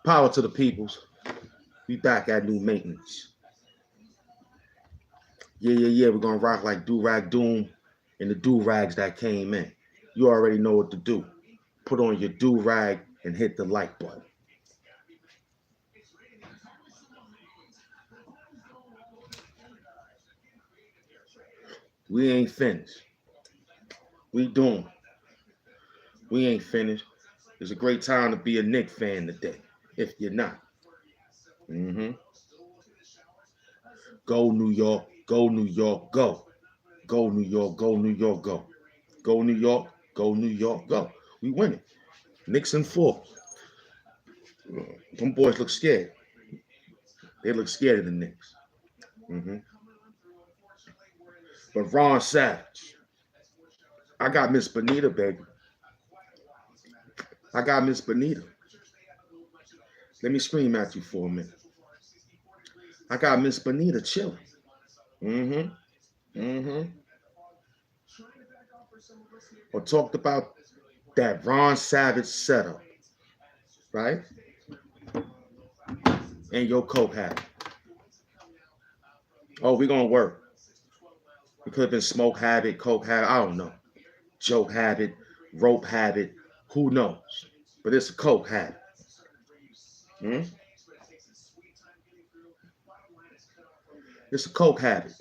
Power to the peoples. We back at new maintenance. Yeah. We're gonna rock like do-rag doom and the do-rags that came in. You already know what to do. Put on your do-rag and hit the like button. We ain't finished. We doing. We ain't finished. It's a great time to be a Knicks fan today. If you're not. Go New York. Go New York. Go. Go New York. Go New York. Go. Go New York. Go New York. Go. We winning. Knicks in 4. Them boys look scared. They look scared of the Knicks. But Ron Savage. I got Ms.Bonita, baby. I got Ms.Bonita. Let me scream at you for a minute. I got Ms.Bonita chilling. Or talked about that Ron Savage setup, right? And your coke habit. Oh, we're gonna work. It could have been smoke habit, coke habit, I don't know. Joke habit, rope habit, who knows? But it's a coke habit. It's a coke habit.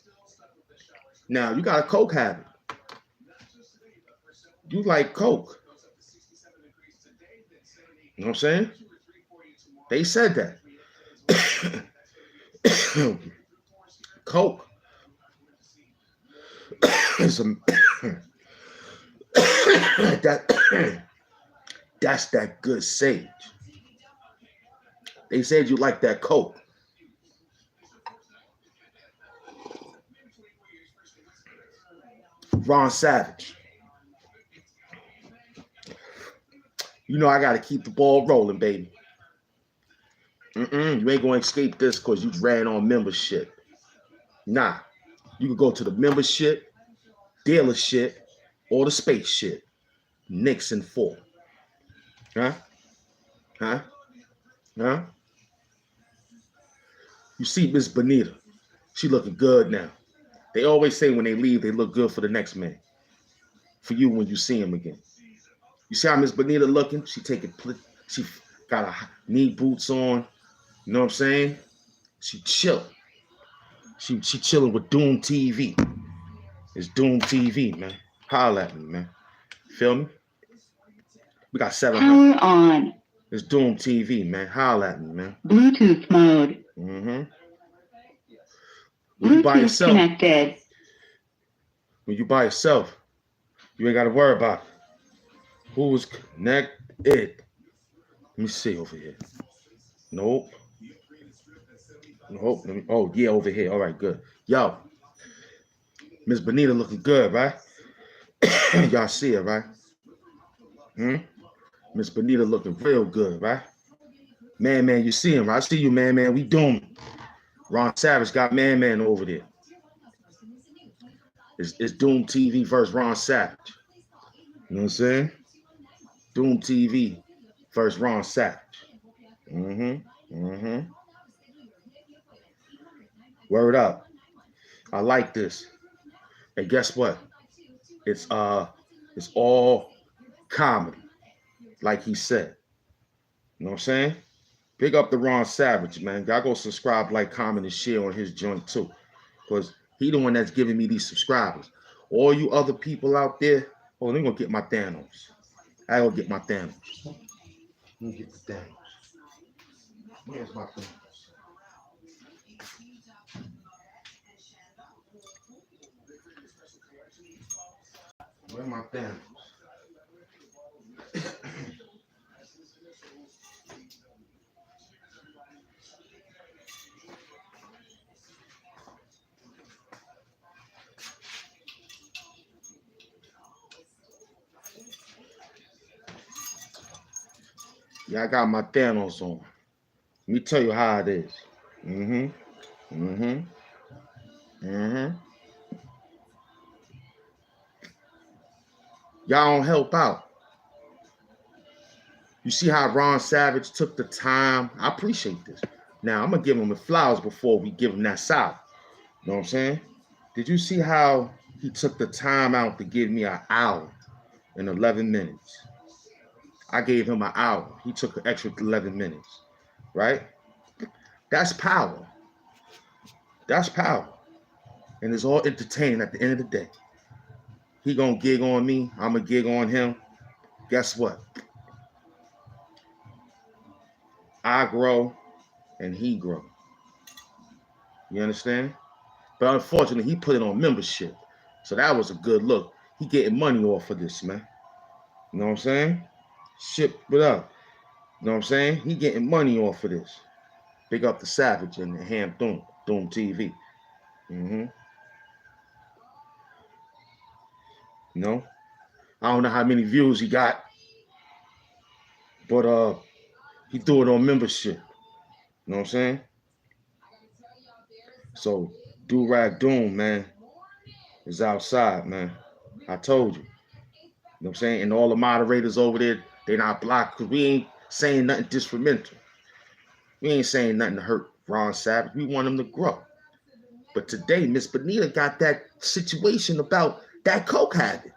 Now, you got a coke habit. You like coke. You know what I'm saying? They said that. Coke is that's that good sage. They said you like that coke. Ron Savage. You know I got to keep the ball rolling, baby. You ain't going to escape this because you ran on membership. Nah. You can go to the membership, dealership, or the spaceship. Knicks in 4. Huh? You see Ms.Bonita. She looking good now. They always say when they leave, they look good for the next man. For you when you see him again. You see how Ms.Bonita looking? She got her knee boots on. You know what I'm saying? She chilling. She chilling with Doom TV. It's Doom TV, man. Holla at me, man. Feel me? We got 700. Power on. It's Doom TV, man. Holla at me, man. Bluetooth mode. When you by Bluetooth yourself, connected. when you by yourself, you ain't got to worry about who's connected. Let me see over here. Nope. Nope. Oh, yeah, over here. All right, good. Yo, Ms.Bonita looking good, right? Y'all see it, right? Ms.Bonita looking real good, right? Man, you see him, right? I see you, man. We doom. Ron Savage got man over there. It's Doom TV versus Ron Savage. You know what I'm saying? Doom TV versus Ron Savage. Word up. I like this. And guess what? It's all comedy, like he said. You know what I'm saying? Big up the Ron Savage, man. Y'all go subscribe, like, comment, and share on his joint too. Because he the one that's giving me these subscribers. All you other people out there, oh, let me go get my Thanos. I go get my Thanos. Let me get the Thanos. Where's my Thanos? Where's my Thanos? Yeah, I got my Thanos on. Let me tell you how it is. Y'all don't help out. You see how Ron Savage took the time? I appreciate this. Now, I'm going to give him the flowers before we give him that sour. You know what I'm saying? Did you see how he took the time out to give me an hour and 11 minutes? I gave him an hour. He took an extra 11 minutes, right? That's power. That's power. And it's all entertaining at the end of the day. He going to gig on me. I'm going to gig on him. Guess what? I grow and he grow. You understand? But unfortunately, he put it on membership. So that was a good look. He getting money off of this, man. You know what I'm saying? Ship it up. You know what I'm saying? He getting money off of this. Big up the Savage and the HAMP DOOM, Doom TV. You know? I don't know how many views he got, but he threw it on membership. You know what I'm saying? So Do-Rag Doom, man, is outside, man. I told you. You know what I'm saying? And all the moderators over there, they not blocked because we ain't saying nothing disrespectful. We ain't saying nothing to hurt Ron Savage. We want him to grow. But today, Ms.Bonita got that situation about that coke habit.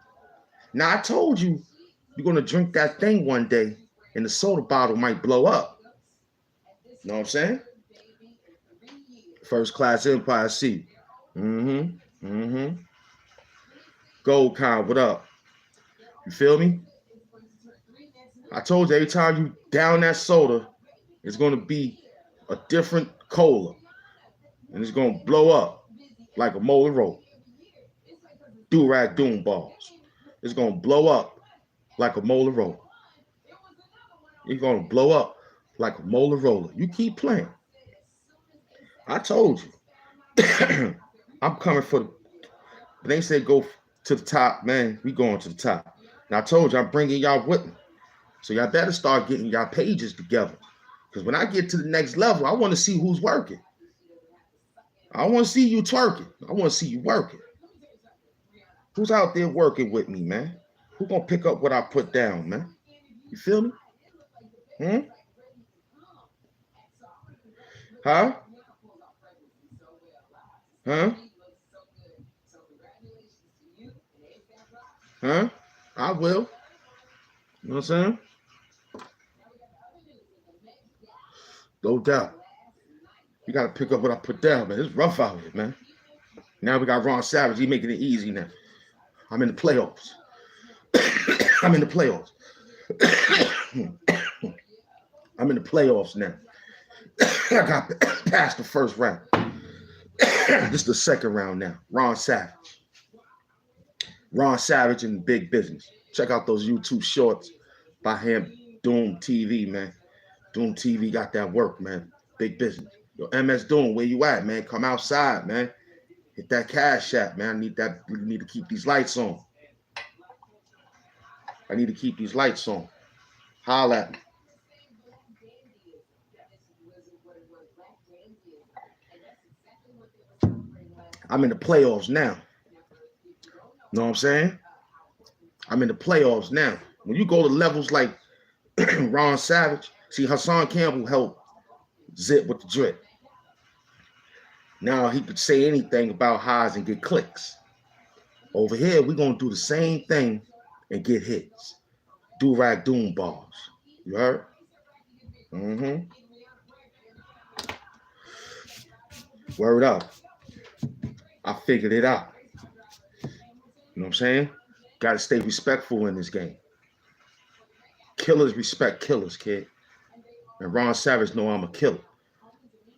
Now, I told you, you're going to drink that thing one day and the soda bottle might blow up. You know what I'm saying? First Class Empire C. Gold Con, what up? You feel me? I told you, every time you down that soda, it's going to be a different cola. And it's going to blow up like a molar rope. Do-Rag Doom balls. It's going to blow up like a molar roller. It's going to blow up like a molar roller. You keep playing. I told you. I'm coming for the... They say go to the top, man. We going to the top. And I told you, I'm bringing y'all with me. So y'all better start getting y'all pages together. Because when I get to the next level, I want to see who's working. I want to see you twerking. I want to see you working. Who's out there working with me, man? Who gonna pick up what I put down, man? You feel me? Huh? I will. You know what I'm saying? No doubt. You gotta pick up what I put down, man. It's rough out here, man. Now we got Ron Savage. He making it easy now. I'm in the playoffs. I'm in the playoffs. I'm in the playoffs now. I got past the first round. This is the second round now. Ron Savage. Ron Savage and Big Business. Check out those YouTube shorts by HAMP DOOM TV, man. Doom TV got that work, man. Big business. Yo, MS Doom, where you at, man? Come outside, man. Hit that cash app, man. I need that. We need to keep these lights on. I need to keep these lights on. Holla at me. I'm in the playoffs now. Know what I'm saying? I'm in the playoffs now. When you go to levels like Ron Savage, see Hassan Campbell helped Zip with the drip. Now he could say anything about highs and get clicks. Over here, we're going to do the same thing and get hits. Do-rag doom bars. You heard? Mm-hmm. Word up. I figured it out. You know what I'm saying? Got to stay respectful in this game. Killers respect killers, kid. And Ron Savage know I'm a killer.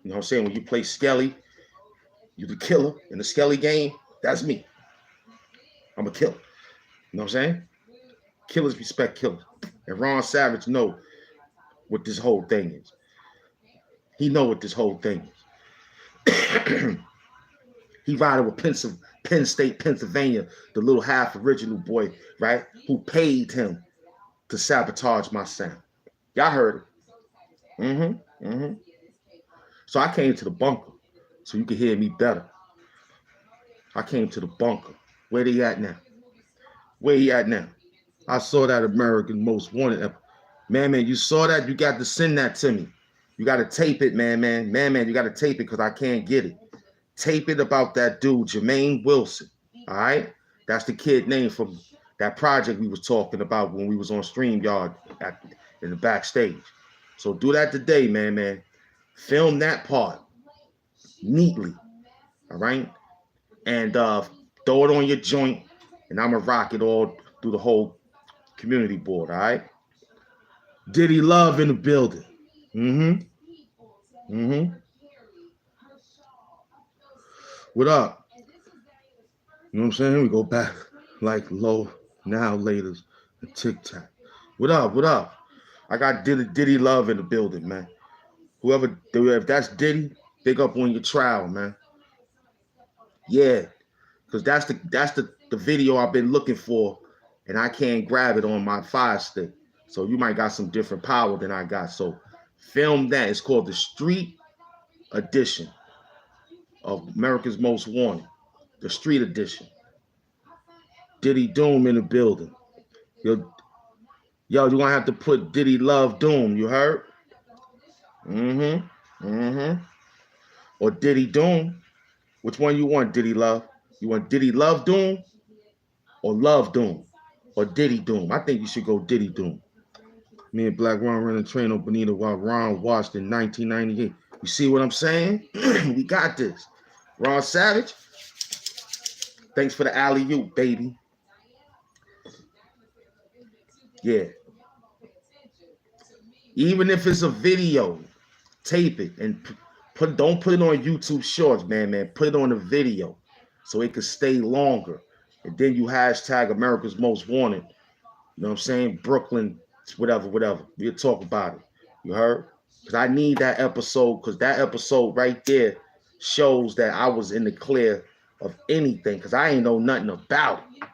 You know what I'm saying? When you play Skelly, you the killer. In the Skelly game, that's me. I'm a killer. You know what I'm saying? Killers respect killers. And Ron Savage know what this whole thing is. He know what this whole thing is. He riding with Penn State, Pennsylvania, the little half original boy, right? Who paid him to sabotage my sound. Y'all heard it. Mm-hmm. Mm-hmm. So I came to the bunker so you can hear me better. I came to the bunker. Where they at now? Where he at now? I saw that American Most Wanted. Man, you saw that? You got to send that to me. You got to tape it, man. You got to tape it because I can't get it. Tape it about that dude, Jermaine Wilson. All right? That's the kid name from that project we was talking about when we was on StreamYard in the backstage. So do that today, man. Film that part neatly. All right? And throw it on your joint, and I'm going to rock it all through the whole community board, all right? Diddy Love in the building. Mm-hmm. Mm-hmm. What up? You know what I'm saying? We go back like low, now, laters, and tic-tac. What up? I got Diddy Love in the building, man. Whoever, if that's Diddy, big up on your trial, man. Yeah, because that's the video I've been looking for, and I can't grab it on my Fire Stick. So you might got some different power than I got. So film that. It's called the Street Edition of America's Most Wanted. The Street Edition. Diddy Doom in the building. Yo, you're gonna have to put Diddy Love Doom, you heard? Or Diddy Doom. Which one you want, Diddy Love? You want Diddy Love Doom or Love Doom? Or Diddy Doom? I think you should go Diddy Doom. Me and Black Ron ran a train on Bonita while Ron watched in 1998. You see what I'm saying? We got this. Ron Savage, thanks for the alley-oop, baby. Yeah. Even if it's a video, tape it and don't put it on YouTube Shorts, man. Put it on a video so it could stay longer. And then you hashtag America's Most Wanted. You know what I'm saying? Brooklyn, whatever. We'll talk about it. You heard? Because I need that episode, because that episode right there shows that I was in the clear of anything, because I ain't know nothing about it.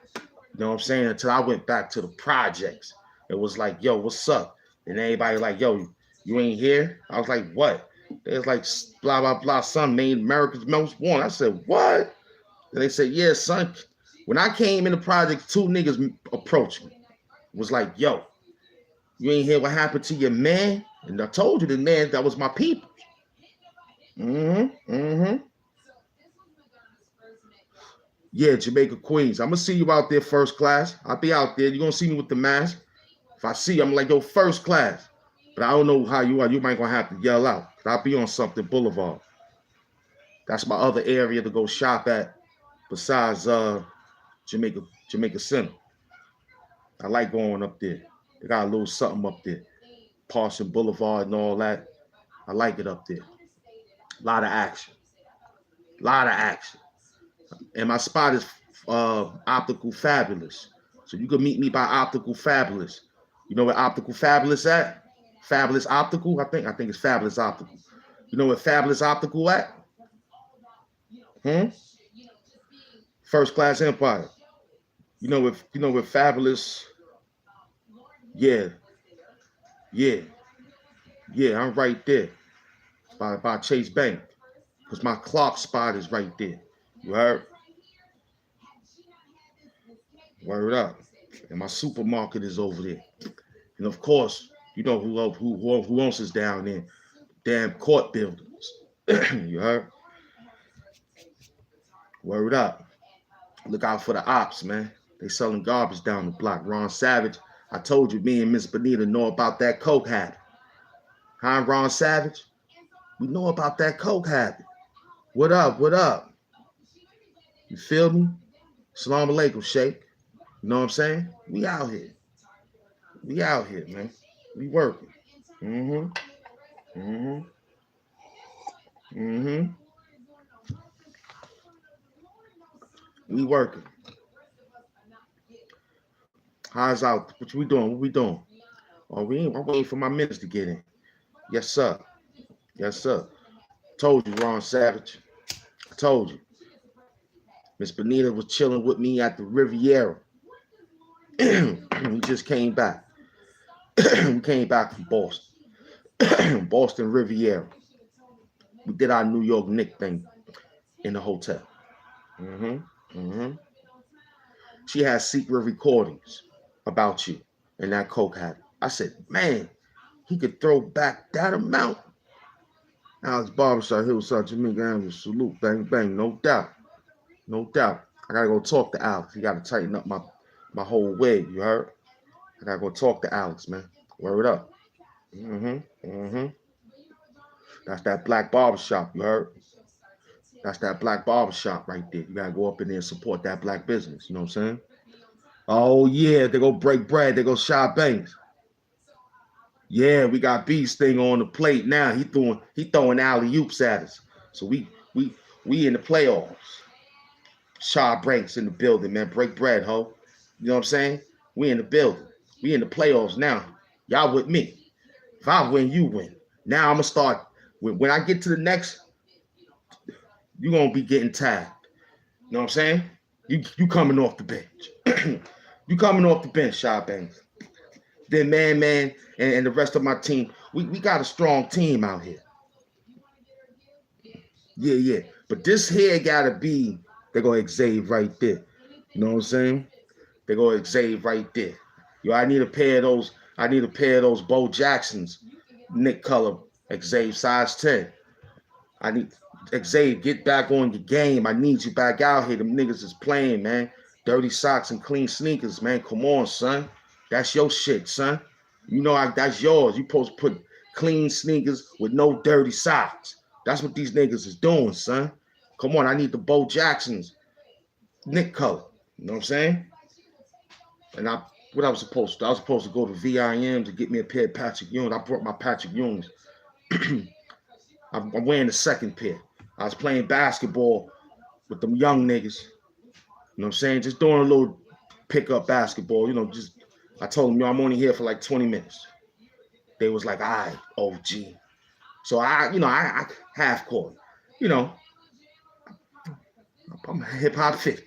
You know what I'm saying? Until I went back to the projects. It was like, yo, what's up? And everybody like, yo, you ain't here? I was like, what? They was like, blah, blah, blah, son made America's Most Wanted. I said, what? And they said, yeah, son. When I came in the project, two niggas approached me. Was like, yo, you ain't hear what happened to your man? And I told you the man, that was my people. Yeah, Jamaica Queens. I'm going to see you out there first class. I'll be out there. You're going to see me with the mask. If I see you, I'm like, yo, first class. But I don't know how you are. You might going to have to yell out. I'll be on something Boulevard. That's my other area to go shop at besides Jamaica Center. I like going up there. They got a little something up there. Parson Boulevard and all that. I like it up there. A lot of action. And my spot is Optical Fabulous. So you can meet me by Optical Fabulous. You know where Optical Fabulous at? Fabulous Optical. I think it's Fabulous Optical. You know where Fabulous Optical at? First Class Empire. You know where Fabulous. Yeah. I'm right there by Chase Bank, because my clock spot is right there. You heard? Word up. And my supermarket is over there. And of course, you know who else is down there? Damn court buildings. You heard? Word up. Look out for the ops, man. They selling garbage down the block. Ron Savage, I told you, me and Ms.Bonita know about that coke habit. Huh, Ron Savage? We know about that coke habit. What up? You feel me? Salam alaikum, Sheikh. You know what I'm saying? We out here, man. We working. We working. How's out? What we doing? Oh, I'm waiting for my minutes to get in. Yes, sir. Told you, Ron Savage. I told you. Ms.Bonita was chilling with me at the Riviera. We just came back. We came back from Boston. Boston Riviera. We did our New York Knicks thing in the hotel. She has secret recordings about you and that coke habit. I said, man, he could throw back that amount. Alex Barbershop, Hillside, Jamaica Avenue, salute, bang, bang, no doubt. I gotta go talk to Alex. He gotta tighten up my whole wig, you heard? I gotta go talk to Alex, man. Word up. That's that black barbershop, you heard? That's that black barbershop right there. You gotta go up in there and support that black business, you know what I'm saying? Oh yeah, they go break bread, they go shop banks. Yeah, we got Beast thing on the plate now. He throwing alley-oops at us. So we in the playoffs. Shaw Breaks in the building, man. Break bread, ho. You know what I'm saying? We in the building. We in the playoffs now. Y'all with me. If I win, you win. Now I'm gonna start. When I get to the next, you're gonna be getting tagged. You know what I'm saying? You coming off the bench. You coming off the bench, Shaw Banks. Then man, and the rest of my team, we got a strong team out here. Yeah. But this here gotta be, they're gonna exave right there. You know what I'm saying? They're gonna exave right there. Yo, I need a pair of those Bo Jacksons, Nick color, exave size 10. I need Exave, get back on your game. I need you back out here. Them niggas is playing, man. Dirty socks and clean sneakers, man. Come on, son. That's your shit, son. You know that's yours. You supposed to put clean sneakers with no dirty socks. That's what these niggas is doing, son. Come on, I need the Bo Jacksons, Nick color. You know what I'm saying? And I was supposed to go to VIM to get me a pair of Patrick Ewing. I brought my Patrick Ewings. I'm wearing the second pair. I was playing basketball with them young niggas. You know what I'm saying? Just doing a little pickup basketball. You know, I told them, yo, I'm only here for like 20 minutes. They was like, all right, OG. So I half court. You know, I'm hip hop 50.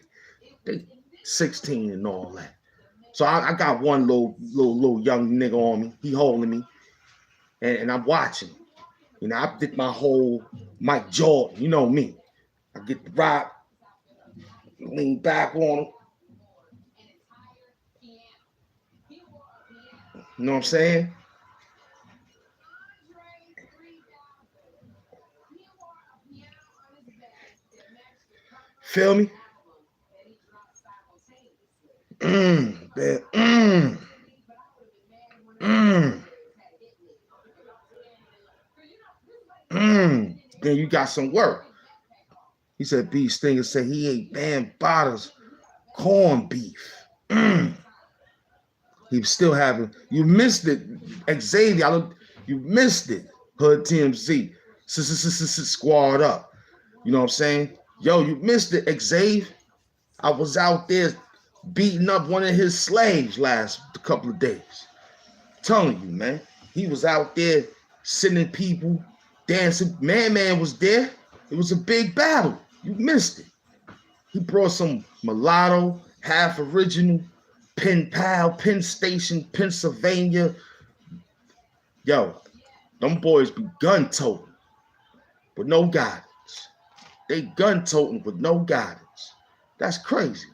They 16 and all that. So I got one little young nigga on me. He holding me, and I'm watching. You know, I did my whole Mike Jordan. You know me. I get the rock, lean back on him. You know what I'm saying? Feel me? Then you got some work. He said, B Stinger said he ate Bam Bottles corned beef. He was still having, you missed it, Xavier, you missed it, Hood TMZ, squad up. You know what I'm saying? Yo, you missed it, Xavier. I was out there beating up one of his slaves last couple of days. I'm telling you, man. He was out there sending people, dancing. Man was there. It was a big battle. You missed it. He brought some mulatto, half original, Penn Station, Pennsylvania. Yo, them boys be gun toting with no guidance. They gun toting with no guidance. That's crazy.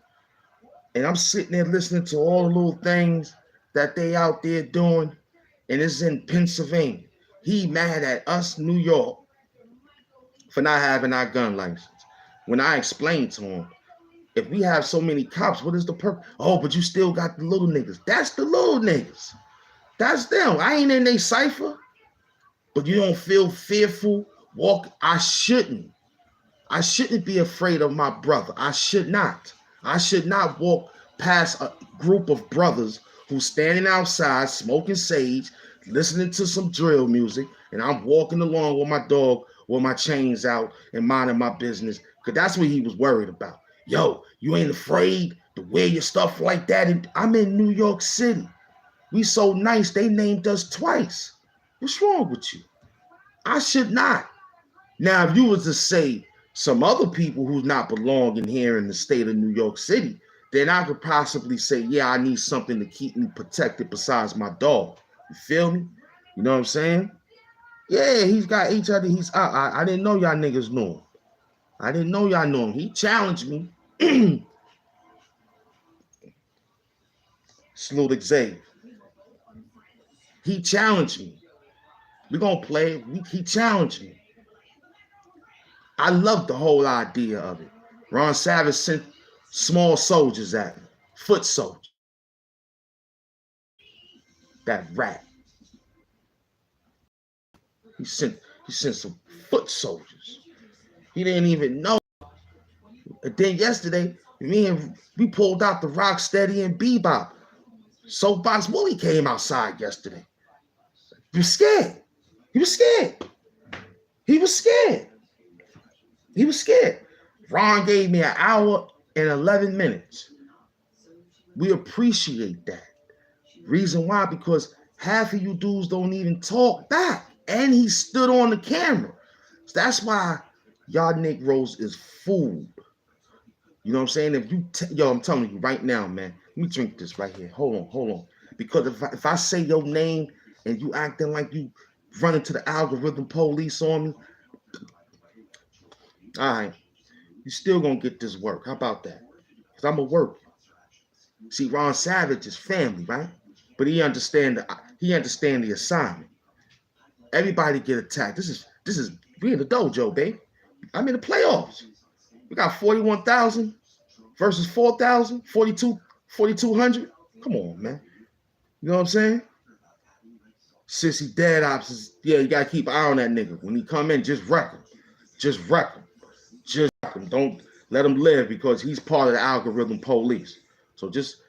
And I'm sitting there listening to all the little things that they out there doing, and it's in Pennsylvania. He mad at us, New York, for not having our gun license. When I explained to him, if we have so many cops, what is the purpose? Oh, but you still got the little niggas. That's the little niggas. That's them. I ain't in they cipher. But you don't feel fearful. I shouldn't be afraid of my brother. I should not walk past a group of brothers who's standing outside smoking sage, listening to some drill music, and I'm walking along with my dog with my chains out and minding my business, because that's what he was worried about. Yo, you ain't afraid to wear your stuff like that? And I'm in New York City. We so nice, they named us twice. What's wrong with you? I should not. Now, if you was to say some other people who's not belonging here in the state of New York City, then I could possibly say, yeah, I need something to keep me protected besides my dog. You feel me? You know what I'm saying? Yeah, he's got HIV. I didn't know y'all niggas knew him. I didn't know y'all knew him. He challenged me. Salute Xavier. He challenged me. We're going to play. He challenged me. I love the whole idea of it. Ron Savage sent small soldiers at me. Foot soldiers. That rat. He sent some foot soldiers. He didn't even know. And then yesterday, we pulled out the Rocksteady and Bebop. Soapbox Willie came outside yesterday. He was scared. He was scared. He was scared. He was scared. Ron gave me an hour and 11 minutes. We appreciate that. Reason why? Because half of you dudes don't even talk back. And he stood on the camera. So that's why y'all Negroes is fooled. You know what I'm saying? If you, yo, I'm telling you right now, man. Let me drink this right here. Hold on. Because if I say your name and you acting like you running to the algorithm police on me, all right, you still gonna get this work. How about that? Because I'm gonna work. See, Ron Savage is family, right? But he understand the assignment. Everybody get attacked. This is we in the dojo, babe. I'm in the playoffs. We got 41,000 versus 4,000, 4,200. Come on, man. You know what I'm saying? Sissy dead ops is, yeah, you gotta keep an eye on that nigga. When he come in, just wreck him. Just wreck him. Just wreck him. Don't let him live, because he's part of the algorithm police. So just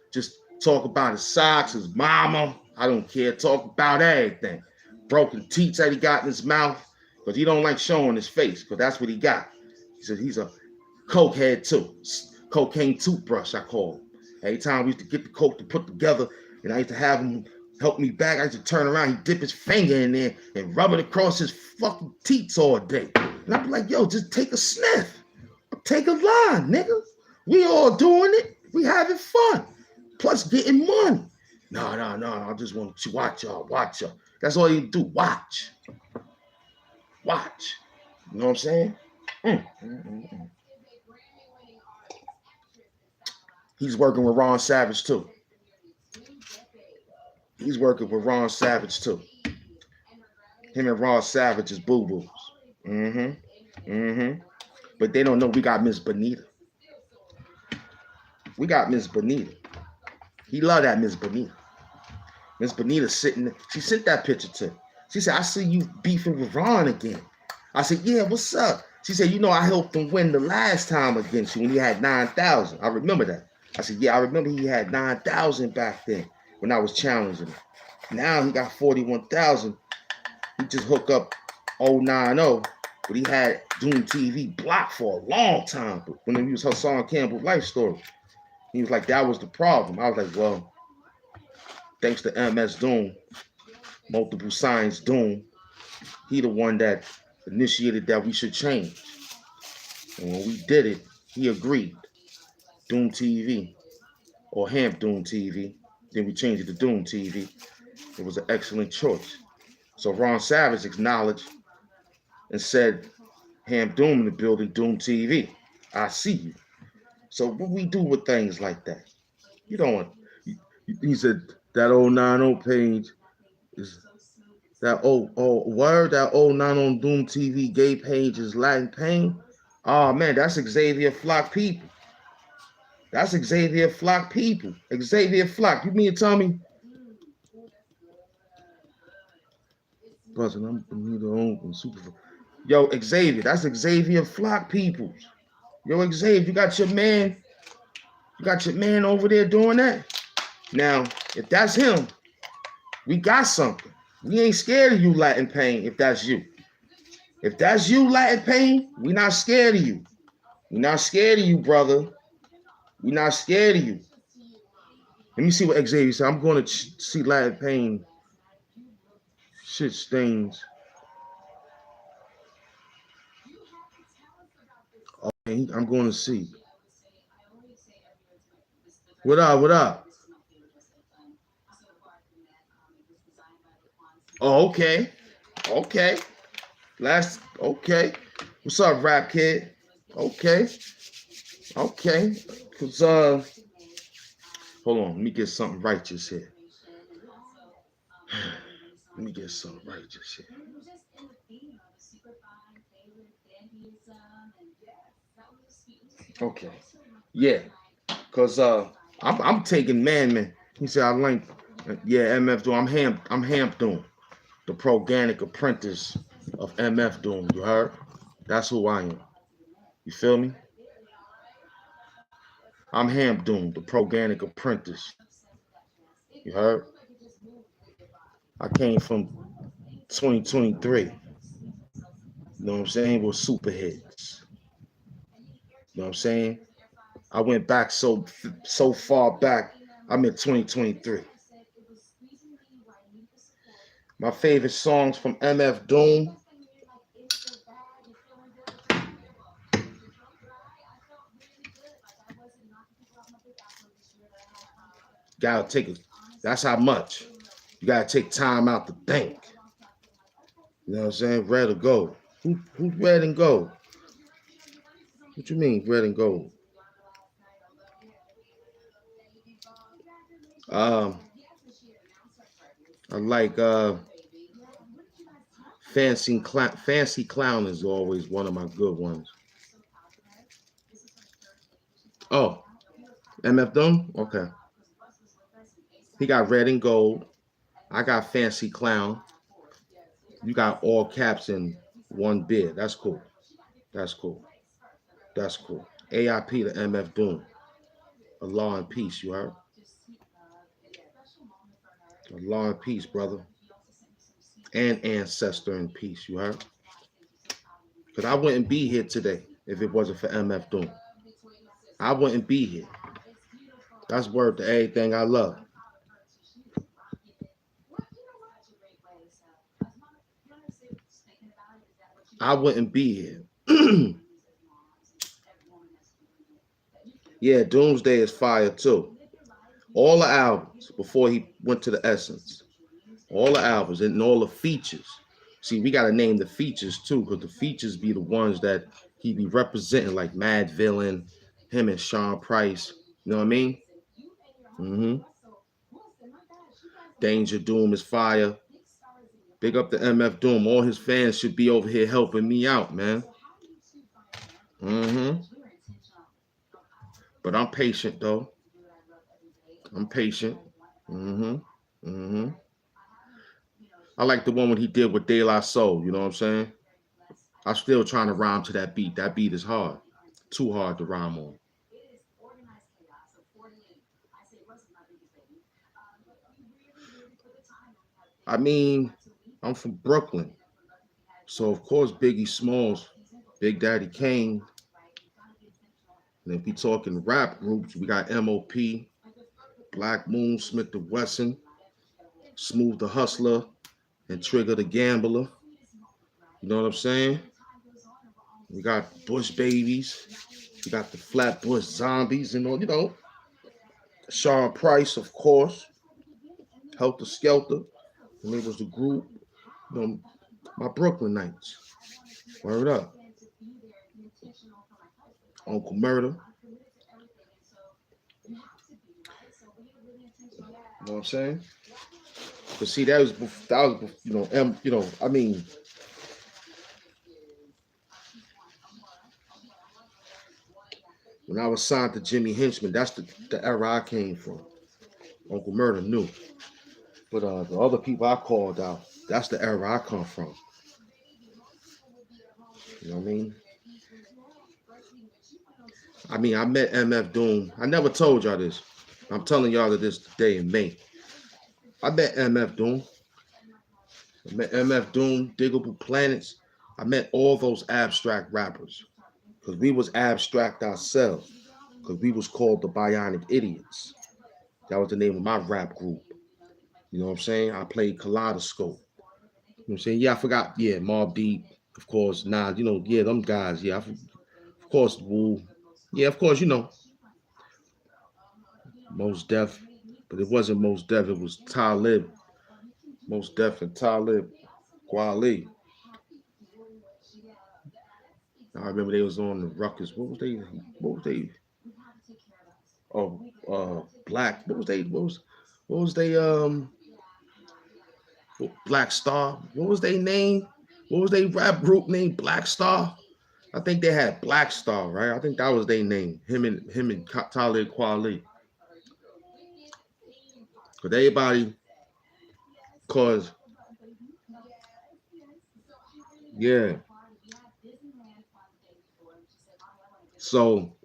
talk about his socks, his mama. I don't care. Talk about everything. Broken teeth that he got in his mouth, because he don't like showing his face, because that's what he got. He said he's a coke head too. Cocaine toothbrush, I call him. Every time we used to get the coke to put together, and I used to have him help me back, I used to turn around, he'd dip his finger in there and rub it across his fucking teeth all day. And I'd be like, yo, just take a sniff. Take a line, nigga. We all doing it. We having fun. Plus getting money. No, I just want to watch y'all. That's all you do. Watch. You know what I'm saying? He's working with Ron Savage too. Him and Ron Savage is boo-boos. But they don't know we got Ms.Bonita. He love that Ms.Bonita. Ms.Bonita sitting, she sent that picture to him. She said, I see you beefing with Ron again. I said, yeah, what's up? She said, you know, I helped him win the last time against you when he had 9,000. I remember that. I said, yeah, I remember he had 9,000 back then when I was challenging him. Now he got 41,000. He just hooked up 090, but he had Doom TV blocked for a long time. But when he was Hassan Campbell's life story, he was like, that was the problem. I was like, well, thanks to MS Doom, multiple signs Doom. He the one that initiated that we should change. And when we did it, he agreed. Doom TV or HAMP Doom TV. Then we changed it to Doom TV. It was an excellent choice. So Ron Savage acknowledged and said, HAMP Doom in the building, Doom TV. I see you. So what we do with things like that? You don't want. He said that old 90 page is that old word, that old 90 Doom TV gay page is Latin Pain. Oh man, that's Xavier Flock people. That's Xavier Flock people. Xavier Flock. You mean to tell me? Buzzing, I'm Bonita open super. Yo, Xavier, that's Xavier Flock people. Yo, Xavier, you got your man. You got your man over there doing that. Now, if that's him, we got something. We ain't scared of you, Latin Pain, if that's you. If that's you, Latin Pain, we not scared of you. We not scared of you, brother. We not scared of you. Let me see what Xavier said. I'm going to see Latin Pain. Shit stains. Okay, I'm going to see. What up? What up? Oh, okay. Okay. Okay. What's up, Rap Kid? Okay. Okay. Cause hold on, let me get something righteous here. Let me get something righteous here. Okay. Yeah. Cause I'm taking man. He said I like MF Doom. I'm HAMP Doom, the proganic apprentice of MF Doom. You heard? That's who I am. You feel me? I'm HAMP Doom, the proganic apprentice. You heard? I came from 2023. You know what I'm saying? With super hits. You know what I'm saying? I went back so far back. I'm in 2023. My favorite songs from MF Doom. Gotta take it. That's how much. You gotta take time out to think. You know what I'm saying? Red or gold. Who's red and gold? What you mean, red and gold? I like Fancy Clown is always one of my good ones. Oh, MF Doom? Okay. He got red and gold. I got Fancy Clown. You got all caps in one bid. That's cool. That's cool. That's cool. AIP to MF Doom. A law and peace, you heard? A law and peace, brother. And ancestor in peace, you heard? Because I wouldn't be here today if it wasn't for MF Doom. I wouldn't be here. That's word to everything I love. I wouldn't be here. Yeah, Doomsday is fire too. All the albums before he went to the Essence. All the albums and all the features. See, we gotta name the features too, because the features be the ones that he be representing, like Mad Villain, him and Sean Price. You know what I mean? Mm-hmm. Danger Doom is fire. Big up to MF Doom. All his fans should be over here helping me out, man. Mm-hmm. But I'm patient though. I'm patient. Mm-hmm. Mm-hmm. I like the one when he did with De La Soul, you know what I'm saying? I'm still trying to rhyme to that beat. That beat is hard. Too hard to rhyme on. I mean, I'm from Brooklyn. So of course Biggie Smalls, Big Daddy Kane. And if we talking rap groups, we got MOP, Black Moon, Smith the Wesson, Smooth the Hustler, and Trigger the Gambler. You know what I'm saying? We got Bush Babies. We got the Flatbush Zombies and all, Sean Price, of course. Helter Skelter. And it was the group, my Brooklyn Nights. Word up. Uncle Murder. You know what I'm saying? But see, that was when I was signed to Jimmy Henchman, that's the era I came from. Uncle Murder knew. But the other people I called out, that's the era I come from. You know what I mean? I met MF Doom. I never told y'all this. I'm telling y'all this today in May. I met MF Doom. I met MF Doom, Diggable Planets. I met all those abstract rappers. Because we was abstract ourselves. Because we was called the Bionic Idiots. That was the name of my rap group. You know what I'm saying? I played Kaleidoscope. You know what I'm saying? Yeah, I forgot. Yeah, Mobb Deep. Of course, yeah, them guys. Yeah, of course, Wu. Yeah, of course, Mos Def. But it wasn't Mos Def. It was Talib. Mos Def and Talib Kweli. I remember they was on the Ruckus. What was they? Oh, Black. What was they? Black Star. What was their name? What was their rap group name? Black Star. I think they had Black Star, right? I think that was their name. Him and Talib Kweli. Cause everybody, yeah. So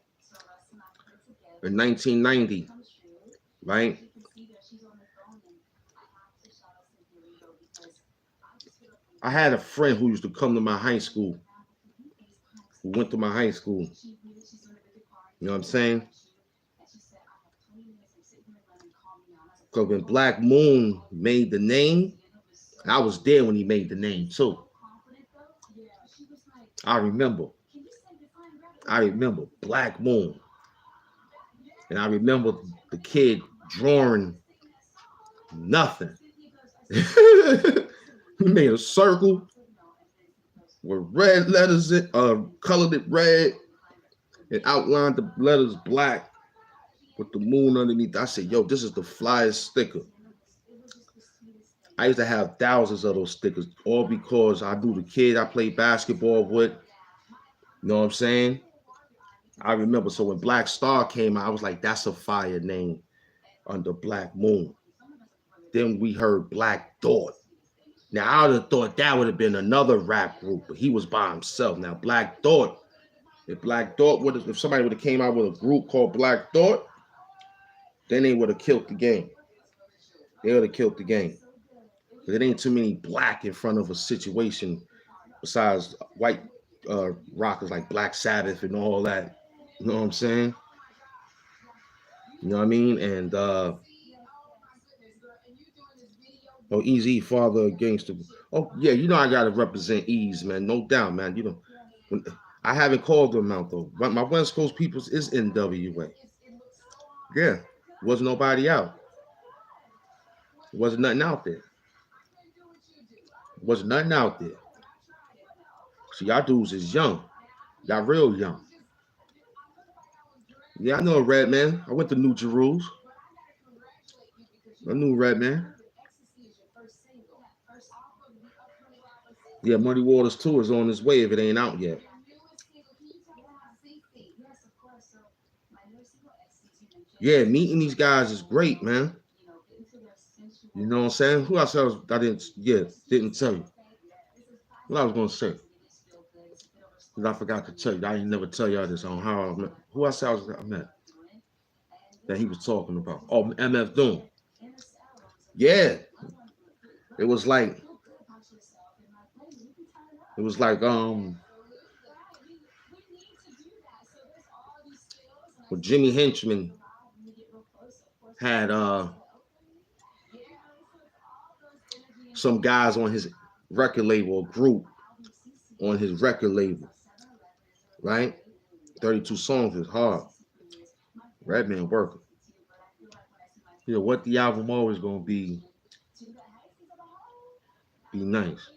in 1990, right? I had a friend who used to come to my high school, who went to my high school. You know what I'm saying? Because when Black Moon made the name, I was there when he made the name too. I remember Black Moon. And I remember the kid drawing nothing. He made a circle with red letters, colored it red, and outlined the letters black with the moon underneath. I said, yo, this is the flyest sticker. I used to have thousands of those stickers, all because I knew the kid I played basketball with. You know what I'm saying? I remember, so when Black Star came out, I was like, that's a fire name under Black Moon. Then we heard Black Thought. Now, I would have thought that would have been another rap group, but he was by himself. Now, Black Thought, if somebody would have came out with a group called Black Thought, then they would have killed the game. They would have killed the game. But it ain't too many black in front of a situation besides white rockers like Black Sabbath and all that. You know what I'm saying? You know what I mean? And Easy Father against the. Oh yeah, I gotta represent Ease, man. No doubt, man. I haven't called them out though. But my West Coast peoples is NWA. Yeah, wasn't nobody out. Wasn't nothing out there. Wasn't nothing out there. See, y'all dudes is young. Y'all real young. Yeah, I know Red Man. I went to New Jerusalem. I knew Red Man. Yeah, Muddy Waters 2 is on his way if it ain't out yet. Yeah, meeting these guys is great, man. You know what I'm saying? Who else I didn't tell you. What I was gonna say. But I forgot to tell you. I didn't never tell y'all this on how I met. Who else I met that he was talking about? Oh, MF Doom. Yeah. It was like when Jimmy Henchman had some guys on his record label or group on his record label, right? 32 songs is hard. Redman working. You know what the album always gonna be nice.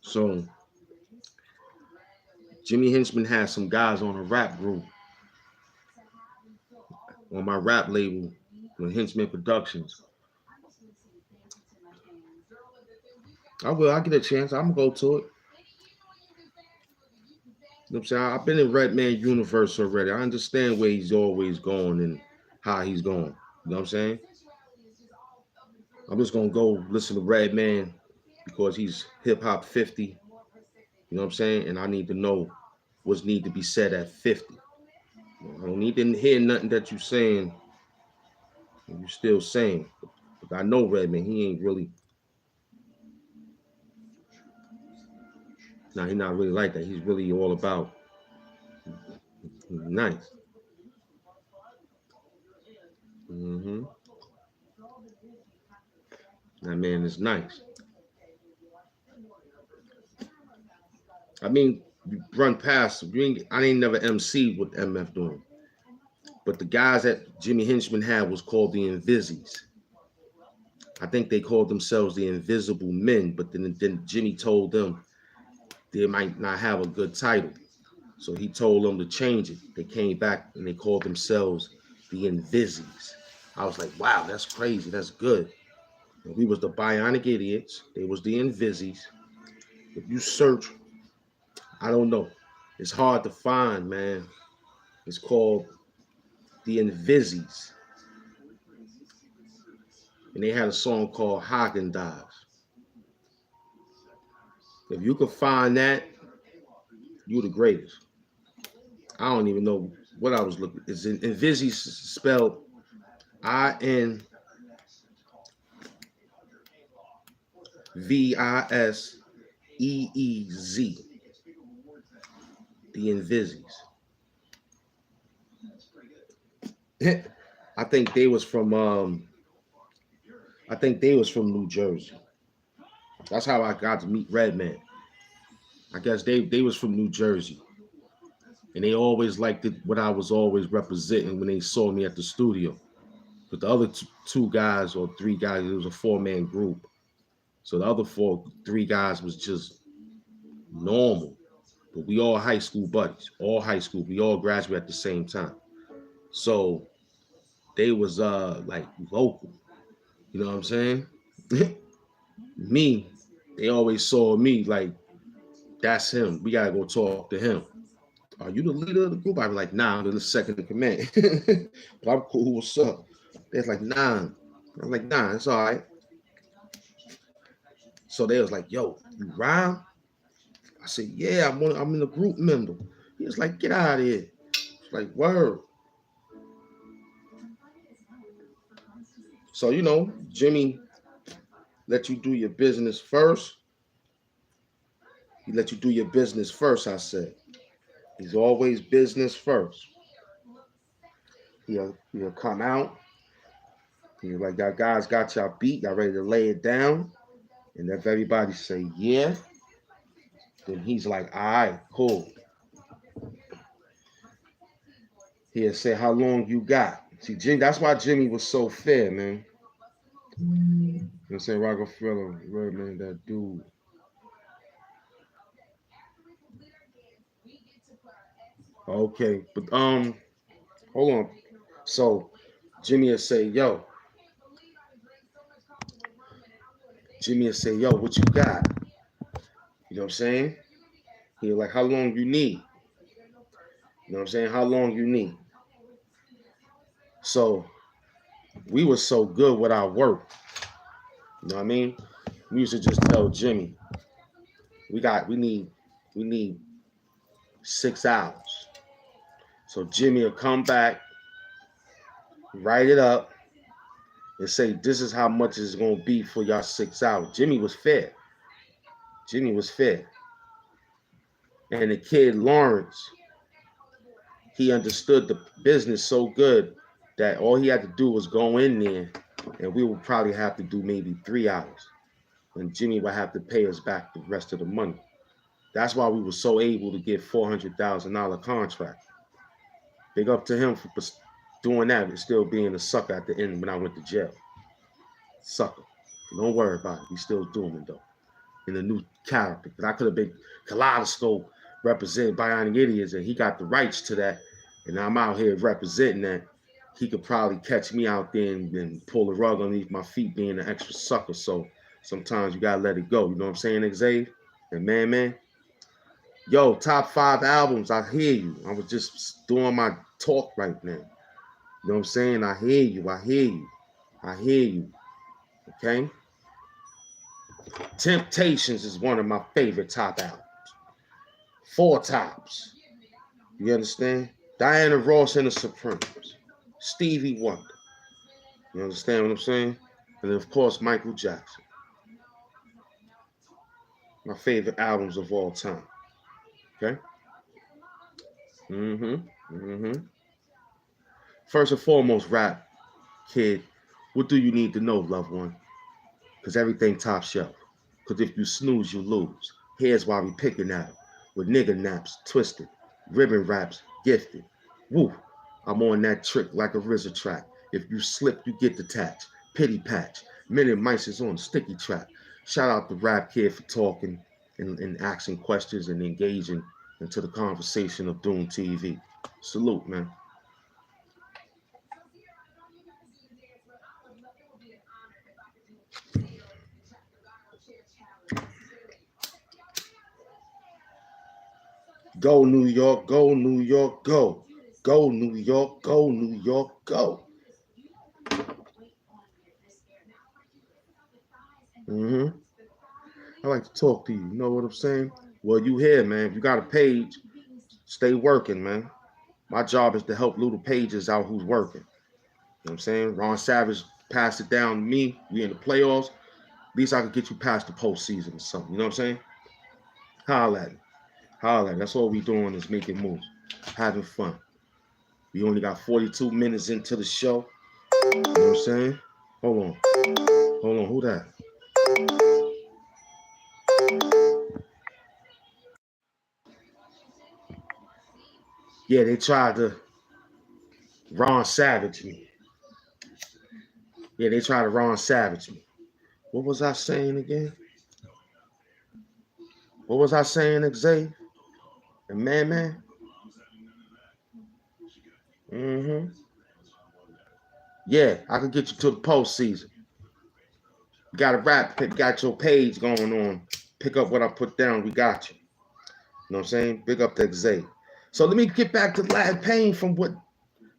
So Jimmy Henchman has some guys on a rap group on my rap label with Henchman Productions. I'll get a chance. I'm gonna go to it. You know what I'm saying? I've been in Redman universe already. I understand where he's always going and how he's going. You know what I'm saying? I'm just gonna go listen to Redman because he's hip hop 50. You know what I'm saying? And I need to know what's need to be said at 50. I don't need to hear nothing that you're saying. You're still saying. But I know Redman, he ain't really. Nah, he's not really like that. He's really all about nice. Mm-hmm. That man is nice. I mean, you run past. I ain't never MC'd with MF Doom. But the guys that Jimmy Henchman had was called the Invisies. I think they called themselves the Invisible Men, but then Jimmy told them they might not have a good title. So he told them to change it. They came back and they called themselves the Invisies. I was like, wow, that's crazy. That's good. And we was the Bionic Idiots. They was the Invisies. If you search, I don't know. It's hard to find, man. It's called the Invisies. And they had a song called Haagen-Dazs. If you could find that, you're the greatest. I don't even know what I was looking. It's Invisies spelled INVISEZ. The Invisies. I think they was from New Jersey. That's how I got to meet Redman. I guess they was from New Jersey. And they always liked it, what I was always representing when they saw me at the studio. But the other two guys or three guys, it was a 4-man group. So the other three guys was just normal. But we all high school buddies, all high school. We all graduated at the same time. So they was like local. You know what I'm saying? Me, they always saw me like, that's him. We gotta go talk to him. Are you the leader of the group? I'd be like, nah, I'm the second in command. But I'm cool, what's up? They're like, nah. I'm like, nah, it's all right. So they was like, yo, you rhyme? I said, yeah, I'm in a group member. He was like, get out of here. It's like, word. So, you know, Jimmy let you do your business first. He let you do your business first, I said. He's always business first. He'll come out. He's like, y'all guys got y'all beat. Y'all ready to lay it down? And if everybody say, yeah, then he's like, all right, cool. He'll say, how long you got? See, Jimmy, that's why Jimmy was so fair, man. You know what I'm saying? Rockefeller, Redman, that dude. Okay, but hold on. So Jimmy will say, yo. Jimmy will say, yo, what you got? You know what I'm saying? He'll like, how long you need? You know what I'm saying? How long you need? So we were so good with our work. You know what I mean? We used to just tell Jimmy, we need 6 hours. So Jimmy will come back, write it up, and say, this is how much it's gonna be for y'all 6 hours. Jimmy was fair. Jimmy was fair. And the kid Lawrence, he understood the business so good that all he had to do was go in there and we would probably have to do maybe 3 hours, and Jimmy would have to pay us back the rest of the money. That's why we were so able to get $400,000 contract. Big up to him for doing that and still being a sucker at the end when I went to jail. Sucker. Don't worry about it. He's still doing it though. In a new character. Because I could have been Kaleidoscope represented Bionic Idiots, and he got the rights to that. And I'm out here representing that. He could probably catch me out there and pull the rug underneath my feet being an extra sucker. So sometimes you gotta let it go. You know what I'm saying, Xavier? And man. Yo, top 5 albums. I hear you. I was just doing my talk right now. You know what I'm saying? I hear you. I hear you. I hear you. Okay? Temptations is one of my favorite top albums. 4 Tops. You understand? Diana Ross and the Supremes. Stevie Wonder. You understand what I'm saying? And then, of course, Michael Jackson. My favorite albums of all time. Okay? First and foremost, rap, kid, what do you need to know, loved one? Because everything top shelf. Because if you snooze, you lose. Here's why we picking at 'em. With nigga naps, twisted. Ribbon raps, gifted. Woo, I'm on that trick like a RZA track. If you slip, you get detached. Pity patch. Minute Mice is on sticky track. Shout out to Rap Kid for talking and asking questions and engaging into the conversation of Doom TV. Salute, man. Go New York, go New York, go. Go New York, go New York, go. I like to talk to you. You know what I'm saying? Well, you here, man. If you got a page, stay working, man. My job is to help little pages out who's working. You know what I'm saying? Ron Savage passed it down to me. We in the playoffs. At least I could get you past the postseason or something. You know what I'm saying? Holla at me. Holla at me. That's all we doing is making moves. Having fun. We only got 42 minutes into the show. You know what I'm saying? Hold on. Hold on. Who that? Yeah, they tried to Ron Savage me. Yeah, they tried to Ron Savage me. What was I saying again? What was I saying, Xavier? And man. Yeah, I could get you to the postseason. You got a rap, got your page going on. Pick up what I put down. We got you. You know what I'm saying? Big up to Xavier. So let me get back to Latin Pain from what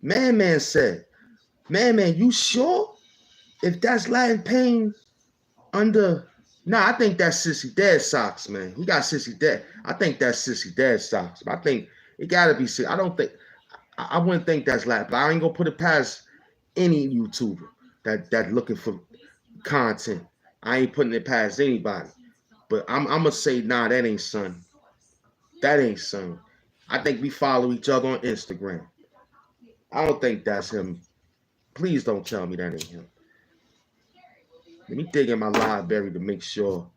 Man said. Man, you sure? If that's Latin Pain under, nah, I think that's Sissy Dead Socks, man. He got Sissy Dead. I think that's Sissy Dead Socks. I think it gotta be Sissy. I don't think, I wouldn't think that's Latin, but I ain't gonna put it past any YouTuber that looking for content. I ain't putting it past anybody. But I'm gonna say, nah, that ain't son. That ain't son. I think we follow each other on Instagram. I don't think that's him. Please don't tell me that ain't him. Let me dig in my library to make sure.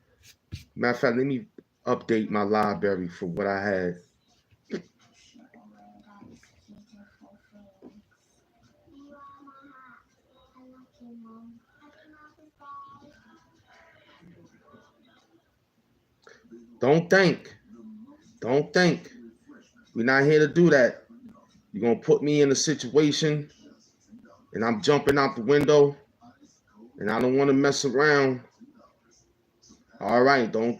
Matter of fact, let me update my library for what I had. Don't think. Don't think. We're not here to do that. You're gonna put me in a situation and I'm jumping out the window and I don't want to mess around. All right, don't.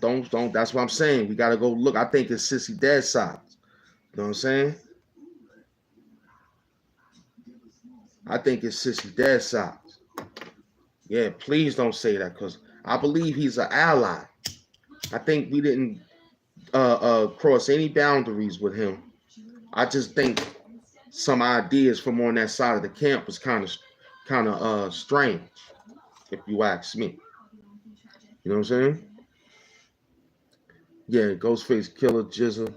That's what I'm saying. We gotta go look. I think it's Sissy Dead Socks. You know what I'm saying? I think it's Sissy Dead Socks. Yeah, please don't say that because I believe he's an ally. I think we didn't cross any boundaries with him. I just think some ideas from on that side of the camp was kind of strange, if you ask me. You know what I'm saying? Yeah, Ghostface Killer Jizzle.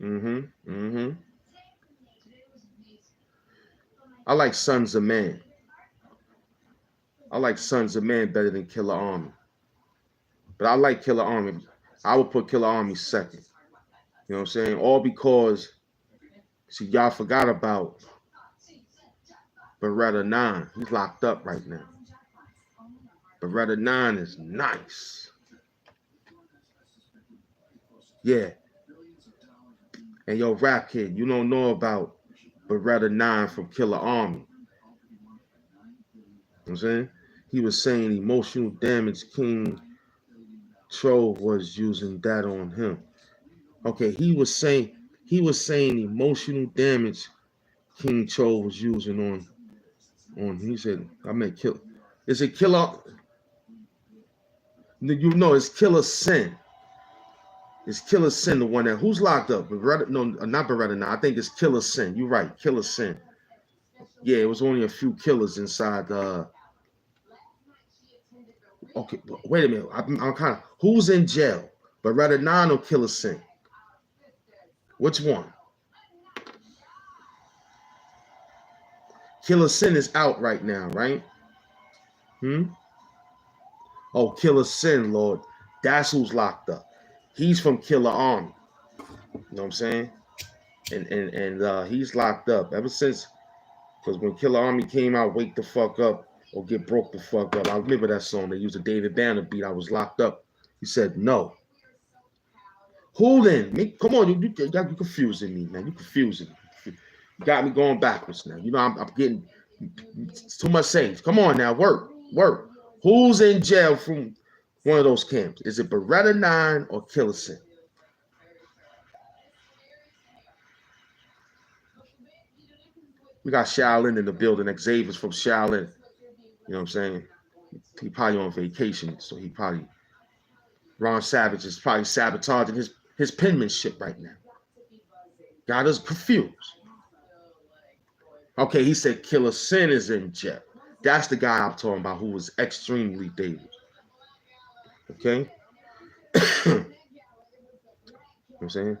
Mm-hmm. I like Sons of Man. I like Sons of Man better than Killer Army. But I like Killer Army. I would put Killer Army second. You know what I'm saying? All because, see, y'all forgot about Beretta 9. He's locked up right now. Beretta 9 is nice. Yeah. And yo, Rap Kid, you don't know about Beretta 9 from Killer Army. You know what I'm saying? He was saying emotional damage King Trove was using that on him. Okay, he was saying emotional damage King Trove was using on. He said, I meant kill. Is it Killer? You know, it's Killer Sin. It's Killer Sin, the one that who's locked up? Beretta, no, not Beretta. Now I think it's Killer Sin. You're right, Killer Sin. Yeah, it was only a few killers inside. Okay, wait a minute. I'm kind of who's in jail? Beretta 9 or Killer Sin? Which one? Killer Sin is out right now, right? Oh, Killer Sin, Lord. That's who's locked up. He's from Killer Army. You know what I'm saying? And he's locked up ever since, because when Killer Army came out, Wake the Fuck Up or Get Broke the Fuck Up. I remember that song. They used a David Banner beat. I was locked up. He said no. Who then? Come on, you confusing me, man. You confusing me. You got me going backwards now. You know, I'm getting too much sayings. Come on now, work. Who's in jail from one of those camps? Is it Beretta 9 or Killer Sin? We got Shaolin in the building. Xavier's from Shaolin. You know what I'm saying? He probably on vacation, so he probably Ron Savage is probably sabotaging his penmanship right now. Got us confused. Okay, he said Killer Sin is in jail. That's the guy I'm talking about who was extremely dangerous. Okay? You know what I'm saying?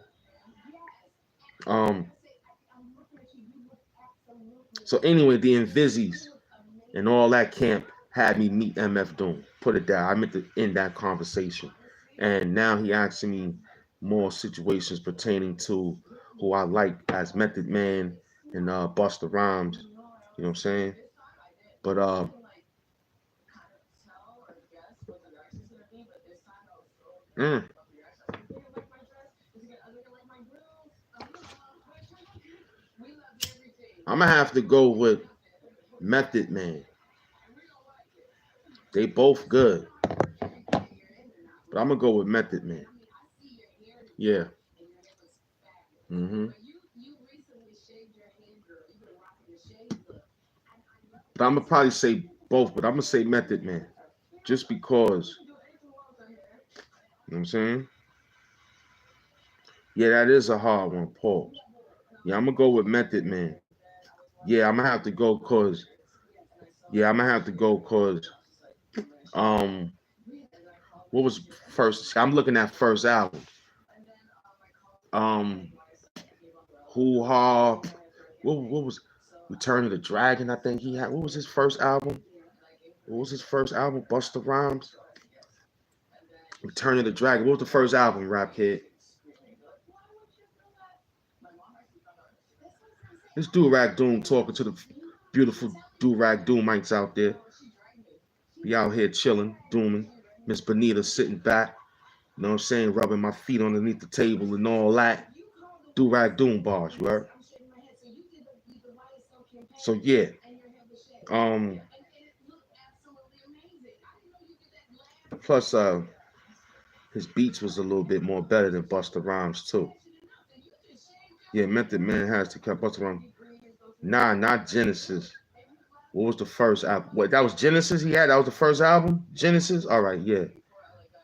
So anyway, the Invisies and all that camp had me meet MF Doom. Put it down. I meant to end that conversation. And now he asking me more situations pertaining to who I like as Method Man and Busta Rhymes. You know what I'm saying? But I'm gonna have to go with Method Man. They both good, but I'm gonna go with Method Man. Yeah. But I'm gonna probably say both, but I'm gonna say Method Man, just because. You know what I'm saying? Yeah, that is a hard one. Pause. Yeah, I'm gonna go with Method Man. Yeah, I'm gonna have to go cause. Yeah, I'm gonna have to go cause. Um, what was first? I'm looking at first album. Um, Hoo Ha. What was Return of the Dragon? I think he had. What was his first album? What was his first album? Busta Rhymes. Return of the Dragon. What was the first album, Rap Kid? This Do-Rag Doom talking to the beautiful Do-Rag Doomites out there. Be out here chilling, dooming. Ms.Bonita sitting back. You know what I'm saying? Rubbing my feet underneath the table and all that. Do-Rag Doom bars, you heard? So yeah. Plus his beats was a little bit more better than Busta Rhymes too. Yeah, Method Man has to cut Busta Rhymes. Nah, not Genesis. What was the first album? What, that was Genesis he had? That was the first album? Genesis? All right, yeah.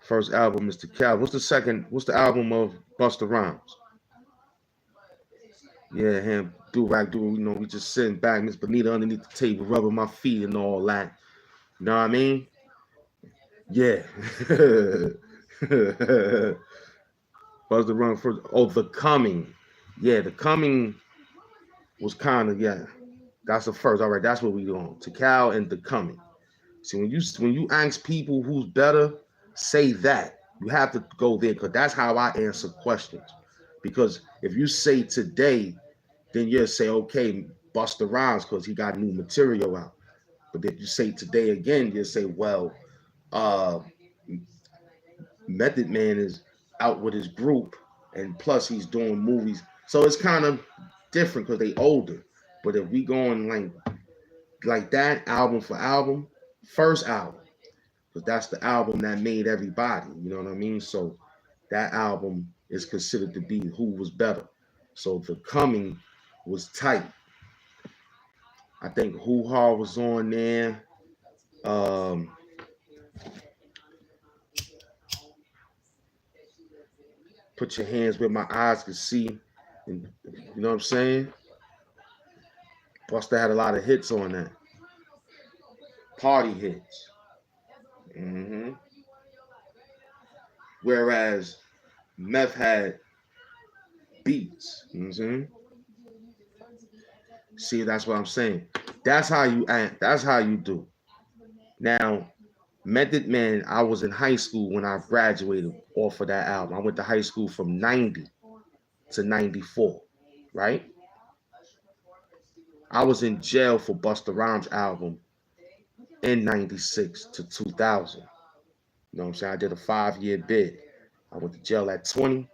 First album, Mr. Cal. What's the second? What's the album of Busta Rhymes? Yeah, him, Do-Rag Do. You know, we just sitting back, Ms.Bonita underneath the table, rubbing my feet and all that. You know what I mean? Yeah. Busta Rhymes first. Oh, The Coming. Yeah, The Coming was kind of, yeah. That's the first. All right, that's what we doing. Tikal and The Coming. See, when you ask people who's better, say that. You have to go there because that's how I answer questions. Because if you say today, then you'll say, okay, Busta Rhymes because he got new material out. But if you say today again, you'll say, well, uh, Method Man is out with his group, and plus he's doing movies. So it's kind of different because they older. But if we going like that, album for album, first album, because that's the album that made everybody. You know what I mean? So that album is considered to be who was better. So the coming was tight. I think Hoo Ha was on there. Um, Put your hands where my eyes can see. And you know what I'm saying? Busta had a lot of hits on that. Party hits. hmm Whereas Meth had beats. See, that's what I'm saying. That's how you act. That's how you do. Now, Method Man, I was in high school when I graduated off of that album. I went to high school from 90 to 94, right? I was in jail for Busta Rhymes album in 96 to 2000. You know what I'm saying? I did a 5-year bid. I went to jail at 20, you know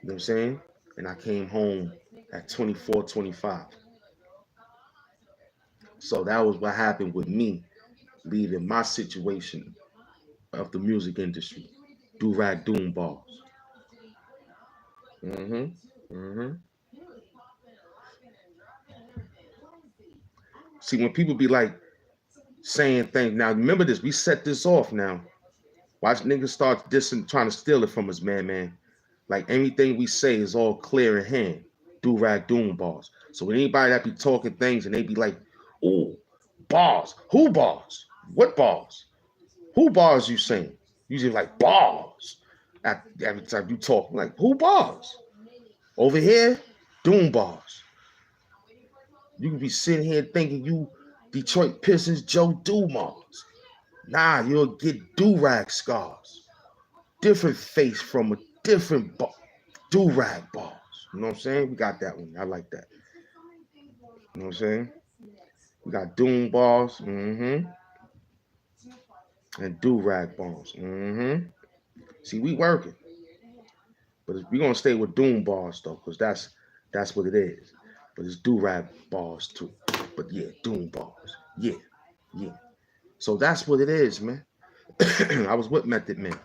what I'm saying? And I came home at 24, 25. So that was what happened with me leaving my situation of the music industry. Do rag doom balls. Mm-hmm. Mm-hmm. See, when people be like saying things, now remember this, we set this off now. Watch niggas start dissing, trying to steal it from us, man. Like anything we say is all clear in hand. Do rag doom balls. So when anybody that be talking things and they be like, oh, bars. Who bars? What bars? Who bars you saying? Usually like bars. Every time you talk, like, who bars? Over here, doom bars. You can be sitting here thinking you Detroit Pistons Joe Dumars. Nah, you'll get do-rag scars. Different face from a different do-rag bars. You know what I'm saying? We got that one. I like that. You know what I'm saying? We got doom bars, and do-rag bars. See, we working. But we're gonna stay with doom bars though, because that's what it is. But it's do-rag bars too. But yeah, doom bars. Yeah, yeah. So that's what it is, man. I was with Method Man.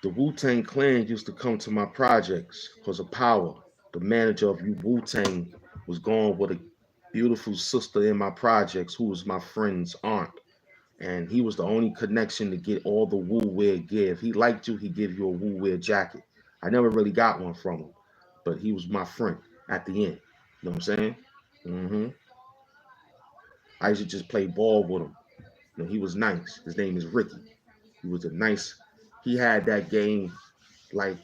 The Wu-Tang Clan used to come to my projects because of power. The manager of Wu-Tang was going with a beautiful sister in my projects who was my friend's aunt. And he was the only connection to get all the Wu wear gear. If he liked you, he'd give you a Wu wear jacket. I never really got one from him, but he was my friend at the end. You know what I'm saying? hmm I used to just play ball with him. You know, he was nice. His name is Ricky. He was a nice. He had that game, like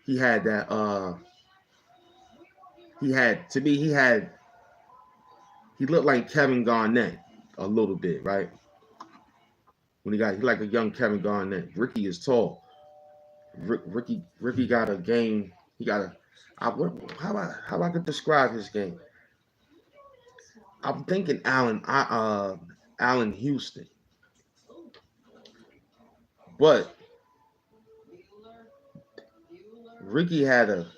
he had that. He had to me. He looked like Kevin Garnett a little bit, right? When he like a young Kevin Garnett. Ricky is tall. Ricky got a game. He got a. How I could describe his game? I'm thinking Allen Houston, but Ricky had a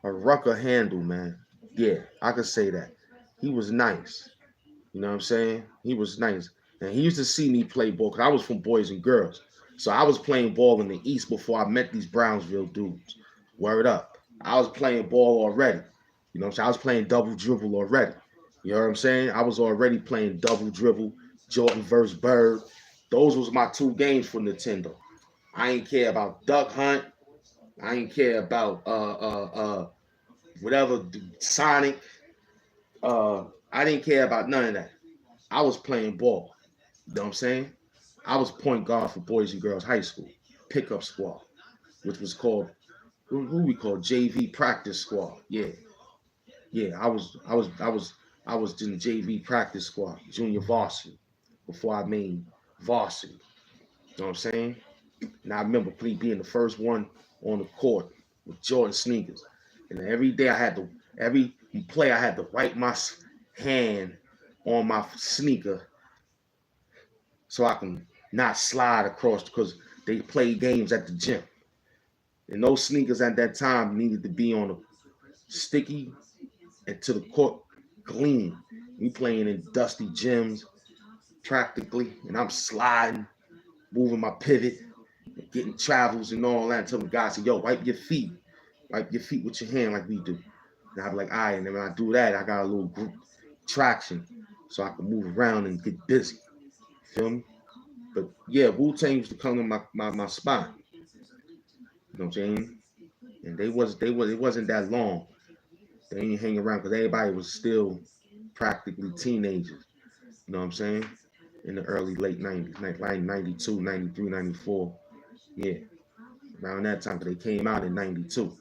rucker handle, man. Yeah, I could say that. He was nice. You know what I'm saying? He was nice. And he used to see me play ball because I was from Boys and Girls. So I was playing ball in the East before I met these Brownsville dudes. Word up. I was playing ball already. You know what I'm saying? I was playing double dribble already. You know what I'm saying? I was already playing double dribble, Jordan versus Bird. Those was my two games for Nintendo. I ain't care about Duck Hunt. I ain't care about whatever Sonic. I didn't care about none of that. I was playing ball. You know what I'm saying? I was point guard for Boys and Girls High School, pickup squad, which was called who we called JV practice squad. Yeah. Yeah, I was in the JV practice squad, junior varsity, before I made varsity. You know what I'm saying? And I remember being the first one on the court with Jordan sneakers. And every day every play I had to wipe my hand on my sneaker so I can not slide across because they played games at the gym. And those sneakers at that time needed to be on a sticky and to the court clean. We playing in dusty gyms practically, and I'm sliding, moving my pivot, getting travels and all that. Until the guy said, "Yo, wipe your feet with your hand like we do." And I'd be like, "All right." And then when I do that, I got a little group traction, so I can move around and get busy. Feel me? But yeah, Wu-Tang used to come to my spot. You know what I'm saying? And it wasn't that long. They didn't hang around because everybody was still practically teenagers. You know what I'm saying? In the early late 90s, like 92, 93, 94. Yeah, around that time, because they came out in 92.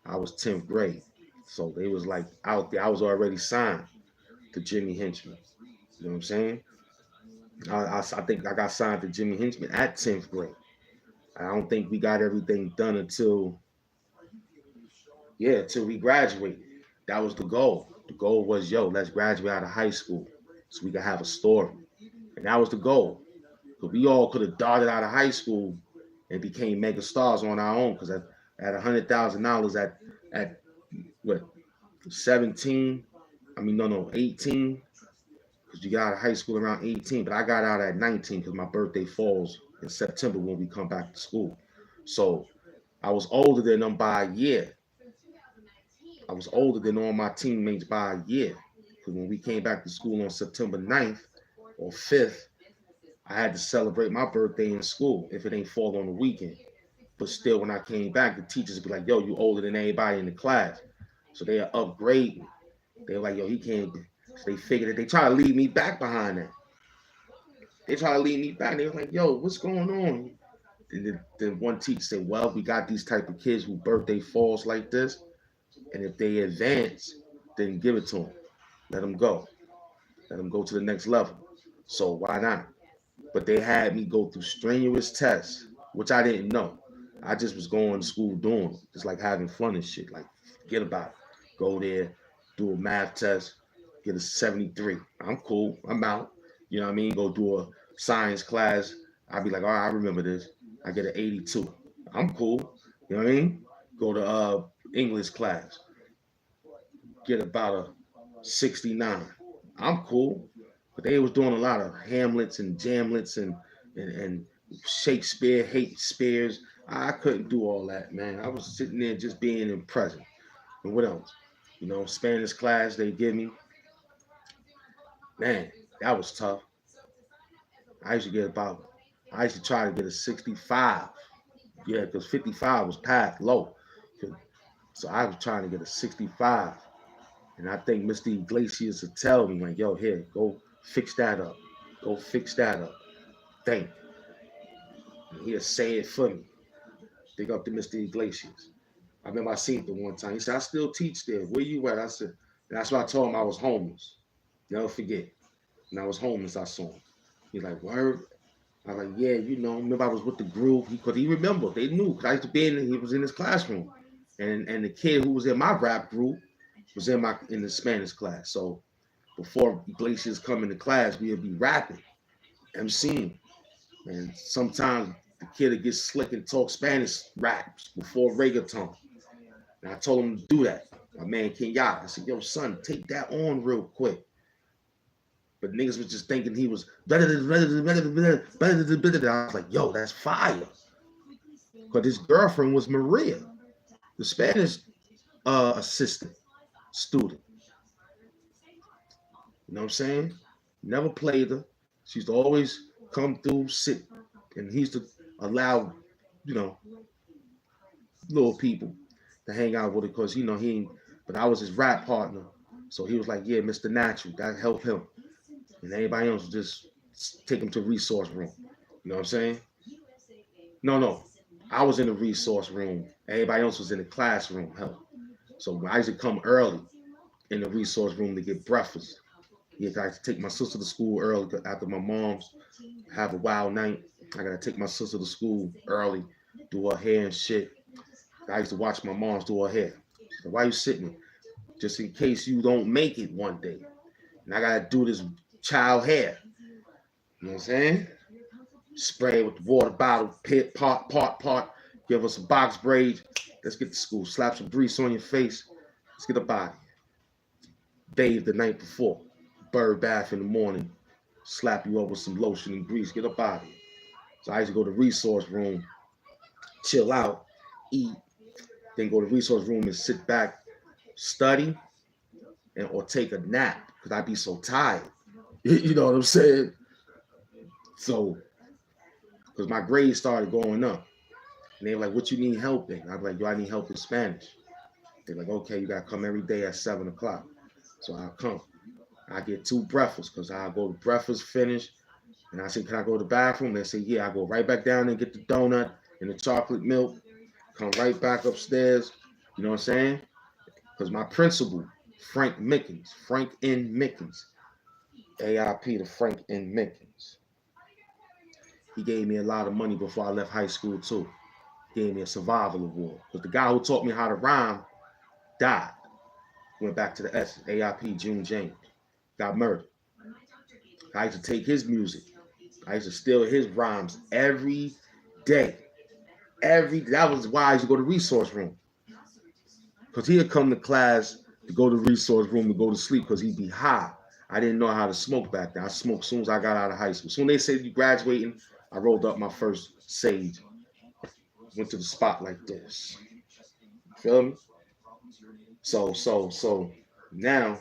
I was 10th grade. So they was like out there. I was already signed to Jimmy Henchman. You know what I'm saying? I think I got signed to Jimmy Henchman at 10th grade. I don't think we got everything done until we graduated. That was the goal. The goal was, yo, let's graduate out of high school so we could have a story. And that was the goal. Because we all could have darted out of high school and became mega stars on our own. Because at $100,000 at what 17, I mean no 18, because you got out of high school around 18, but I got out at 19 because my birthday falls in September when we come back to school. So I was older than them by a year. I was older than all my teammates by a year. Because when we came back to school on September 9th or 5th, I had to celebrate my birthday in school if it ain't fall on the weekend. But still, when I came back, the teachers would be like, yo, you older than everybody in the class. So they upgrade me. They were like, yo, he can't. So they figured that they try to leave me back behind that. They try to leave me back. They were like, yo, what's going on? And then one teacher said, well, we got these type of kids who birthday falls like this. And if they advance, then give it to them. Let them go. Let them go to the next level. So why not? But they had me go through strenuous tests, which I didn't know. I just was going to school doing it, just like having fun and shit. Like, forget about it. Go there, do a math test, get a 73. I'm cool. I'm out. You know what I mean? Go do a science class. I'd be like, all right, I remember this. I get an 82. I'm cool. You know what I mean? Go to English class, get about a 69. I'm cool. But they was doing a lot of Hamlets and Jamlets and Shakespeare, hate spears. I couldn't do all that, man. I was sitting there just being in present. And what else? You know, Spanish class they give me. Man, that was tough. I used to get about, I used to try to get a 65. Yeah, because 55 was packed low. So I was trying to get a 65. And I think Mr. Iglesias would tell me, like, yo, here, go fix that up. Go fix that up. Thank you. And he'll say it for me. Big up to Mr. Iglesias. I remember I seen it one time. He said, I still teach there. Where you at? I said, that's why I told him I was homeless. Never forget. When I was homeless, I saw him. He's like, word? I was like, yeah, you know, remember I was with the group. Because he remembered. They knew. Because I used to be he was in his classroom. And the kid who was in my rap group was in the Spanish class. So before Iglesias come into class, we would be rapping, MCing. And sometimes the kid would get slick and talk Spanish raps before reggaeton. And I told him to do that. My man Kenyatta. I said, yo, son, take that on real quick. But niggas was just thinking he was better. I was like, yo, that's fire. Because his girlfriend was Maria, the Spanish assistant student. You know what I'm saying? Never played her. She used to always come through, sit, and he used to allow, you know, little people to hang out with her because, you know, but I was his rap partner. So he was like, yeah, Mr. Natural, that helped him. And everybody else would just take him to resource room. You know what I'm saying? No. I was in the resource room. Everybody else was in the classroom help. So I used to come early in the resource room to get breakfast. Yeah, I got to take my sister to school early after my mom's have a wild night. I gotta take my sister to school early, do her hair and shit. I used to watch my mom's do her hair. She said, "Why you sitting? Just in case you don't make it one day." And I gotta do this child hair. You know what I'm saying? Spray with the water bottle, pit, pot. Give us a box braid. Let's get to school. Slap some grease on your face. Let's get up out of here. Bathe the night before. Bird bath in the morning. Slap you up with some lotion and grease. Get up out of here. So I used to go to the resource room, chill out, eat, then go to the resource room and sit back, study, and or take a nap because I'd be so tired. You know what I'm saying? So, because my grades started going up. And they were like, "What you need help in?" I'd be like, "Yo, I need help in Spanish." They're like, "Okay, you gotta come every day at 7 o'clock." So I'll come. I get 2 breakfasts because I'll go to breakfast, finish, and I say, "Can I go to the bathroom?" They say, "Yeah." I go right back down and get the donut and the chocolate milk, come right back upstairs. You know what I'm saying? Because my principal, Frank N. Mickens, AIP to Frank N. Mickens, he gave me a lot of money before I left high school too. He gave me a survival award. Because the guy who taught me how to rhyme died. Went back to the S, AIP, June James. Got murdered. I used to take his music. I used to steal his rhymes every day. That was why I used to go to resource room. Because he'd come to class to go to resource room to go to sleep because he'd be high. I didn't know how to smoke back then. I smoked as soon as I got out of high school. Soon they said you graduating, I rolled up my first sage. Went to the spot like this. Feel me? So now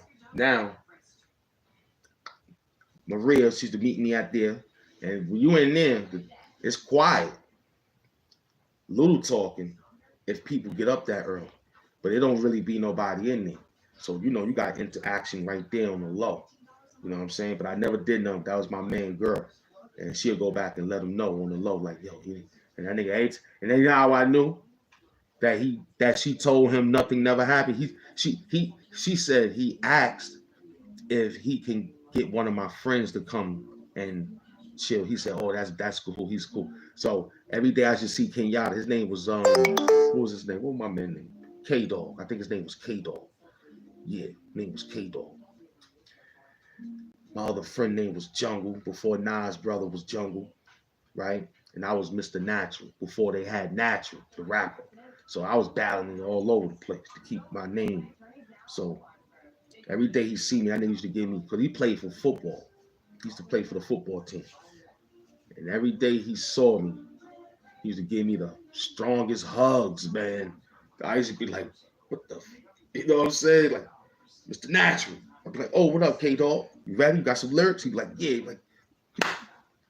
Maria, she used to meet me out there. And when you in there, it's quiet. Little talking if people get up that early. But it don't really be nobody in there. So, you got interaction right there on the low. You know what I'm saying? But I never did know that was my main girl. And she'll go back and let him know on the low, like, "Yo, and that nigga hates." And then how I knew that she told him nothing never happened. She said he asked if he can get one of my friends to come and chill. He said, "Oh, that's cool. He's cool." So every day I should see Kenyatta. His name was what was his name? What was my man's name? K Dog. I think his name was K Dog. Yeah, his name was K Dog. My other friend name was Jungle before Nas' brother was Jungle, right? And I was Mr. Natural before they had Natural, the rapper. So I was battling all over the place to keep my name. So every day he see me, that nigga used to give me, because he played for football. He used to play for the football team. And every day he saw me, he used to give me the strongest hugs, man. I used to be like, "What the you know what I'm saying? Like, Mr. Natural." I'd be like, "Oh, what up, K-Dog? You ready? You got some lyrics?" He'd be like, "Yeah." He'd be like,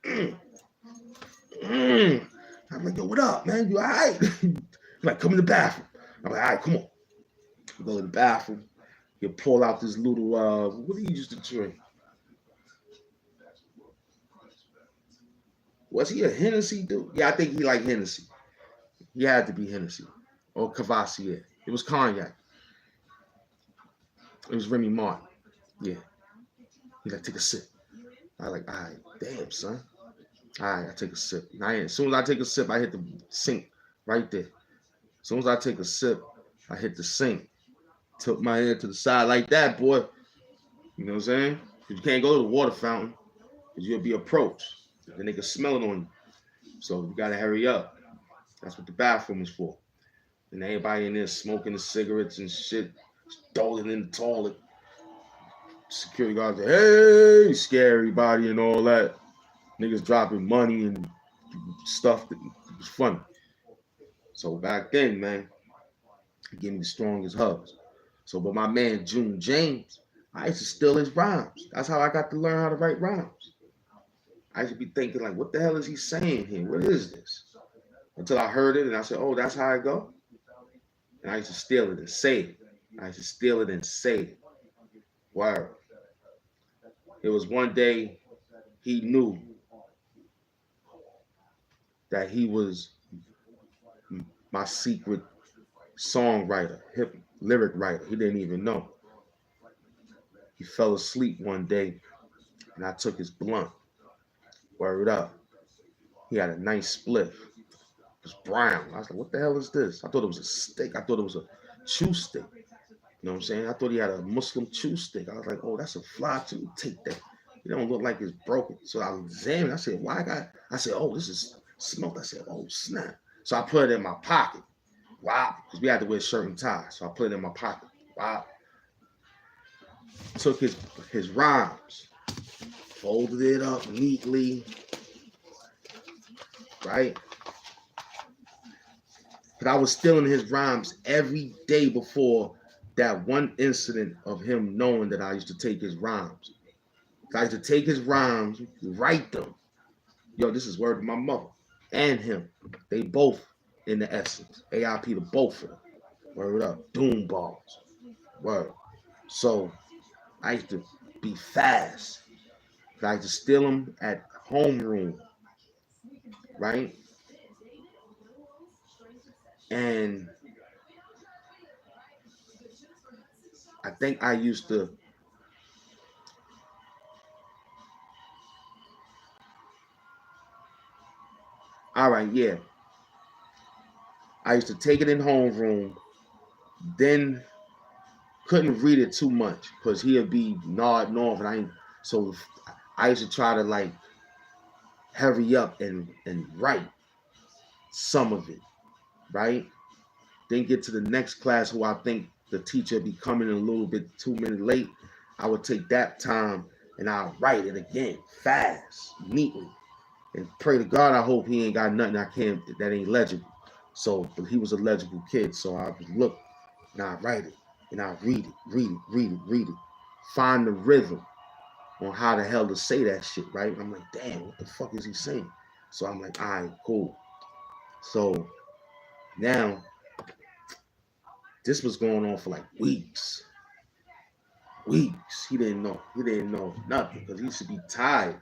mm, mm. I'm like, "Yo, what up, man? You all right?" Like, "Come in the bathroom." I'm like, "All right, come on." We go to the bathroom. He'll pull out this little, what do you used to drink? Was he a Hennessy dude? Yeah, I think he liked Hennessy. He had to be Hennessy or Cavassier. It was cognac. It was Remy Martin. Yeah. He like, "Take a sip." I like, "All right, damn, son." All right, I take a sip. As soon as I take a sip, I hit the sink right there. As soon as I take a sip, I hit the sink. Took my head to the side like that, boy. You know what I'm saying? You can't go to the water fountain because you'll be approached. Then they can smell it on you. So you gotta hurry up. That's what the bathroom is for. And everybody in there smoking the cigarettes and shit, stolen in the toilet. Security guards say, "Hey," scare everybody and all that. Niggas dropping money and stuff. That it was funny. So back then, man, he gave me the strongest hugs. So, but my man June James, I used to steal his rhymes. That's how I got to learn how to write rhymes. I used to be thinking like, "What the hell is he saying here? What is this?" Until I heard it and I said, "Oh, that's how I go." And I used to steal it and say it. I used to steal it and say it. Word. It was one day he knew that he was my secret songwriter, hip lyric writer. He didn't even know. He fell asleep one day, and I took his blunt. Word up. He had a nice spliff. It was brown. I was like, what the hell is this? I thought it was a stick. I thought it was a chew stick. You know what I'm saying? I thought he had a Muslim chew stick. I was like, oh, that's a fly too. Take that. It don't look like it's broken. So I examined. I said, I said, oh, this is smoked. I said, oh, snap. So I put it in my pocket. Wow. Because we had to wear shirt and tie. So I put it in my pocket. Wow. Took his rhymes, folded it up neatly, right? But I was stealing his rhymes every day before that one incident of him knowing that I used to take his rhymes. I used to take his rhymes, write them. Yo, this is word to my mother and him. They both in the essence. AIP to both of them. Word up. Doom balls. Word. So I used to be fast. I used to steal them at homeroom. Right? And I think I used to all right, yeah. I used to take it in homeroom, then couldn't read it too much because he'd be nodding off, and so I used to try to like hurry up and write some of it, right? Then get to the next class who I think the teacher be coming in a little bit 2 minutes late. I would take that time and I'll write it again, fast, neatly. And pray to God, I hope he ain't got nothing that ain't legible. So but he was a legible kid. So I would look and I write it and I read it. Find the rhythm on how the hell to say that shit, right? And I'm like, damn, what the fuck is he saying? So I'm like, all right, cool. So now this was going on for like weeks. Weeks. He didn't know. He didn't know nothing because he should be tired.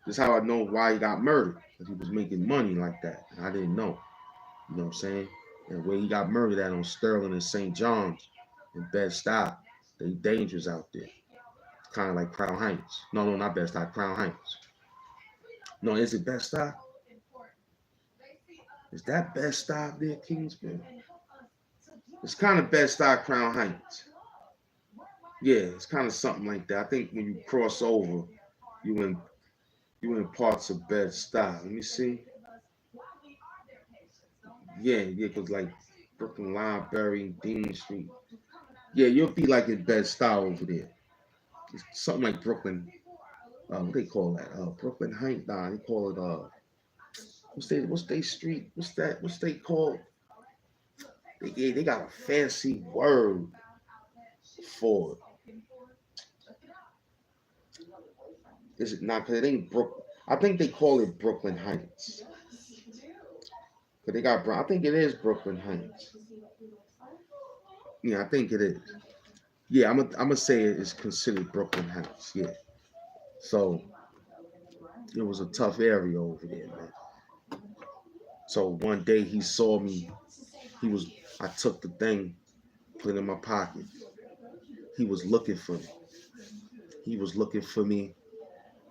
This is how I know why he got murdered. Because he was making money like that. And I didn't know. You know what I'm saying? And where he got murdered at on Sterling and St. John's in Bed-Stuy. They dangerous out there. Kind of like Crown Heights. No, not Bed-Stuy, Crown Heights. No, is it Bed-Stuy? Is that Bed-Stuy there, Kingsville? It's kind of Bed-Stuy, Crown Heights. Yeah, it's kind of something like that. I think when you cross over, you in parts of Bed-Stuy. Let me see. Yeah, because like Brooklyn Library, Dean Street. Yeah, you'll be like in Bed-Stuy over there. It's something like Brooklyn. What they call that? Brooklyn Heights. Nah, they call it what's they street? What's they called? They got a fancy word for it. Is it not? Because it ain't Brooklyn. I think they call it Brooklyn Heights. But they got, I think it is Brooklyn Heights. Yeah, I think it is. Yeah, I'm gonna say it is considered Brooklyn Heights. Yeah. So it was a tough area over there, man. So one day he saw me. I took the thing, put it in my pocket. He was looking for me. He was looking for me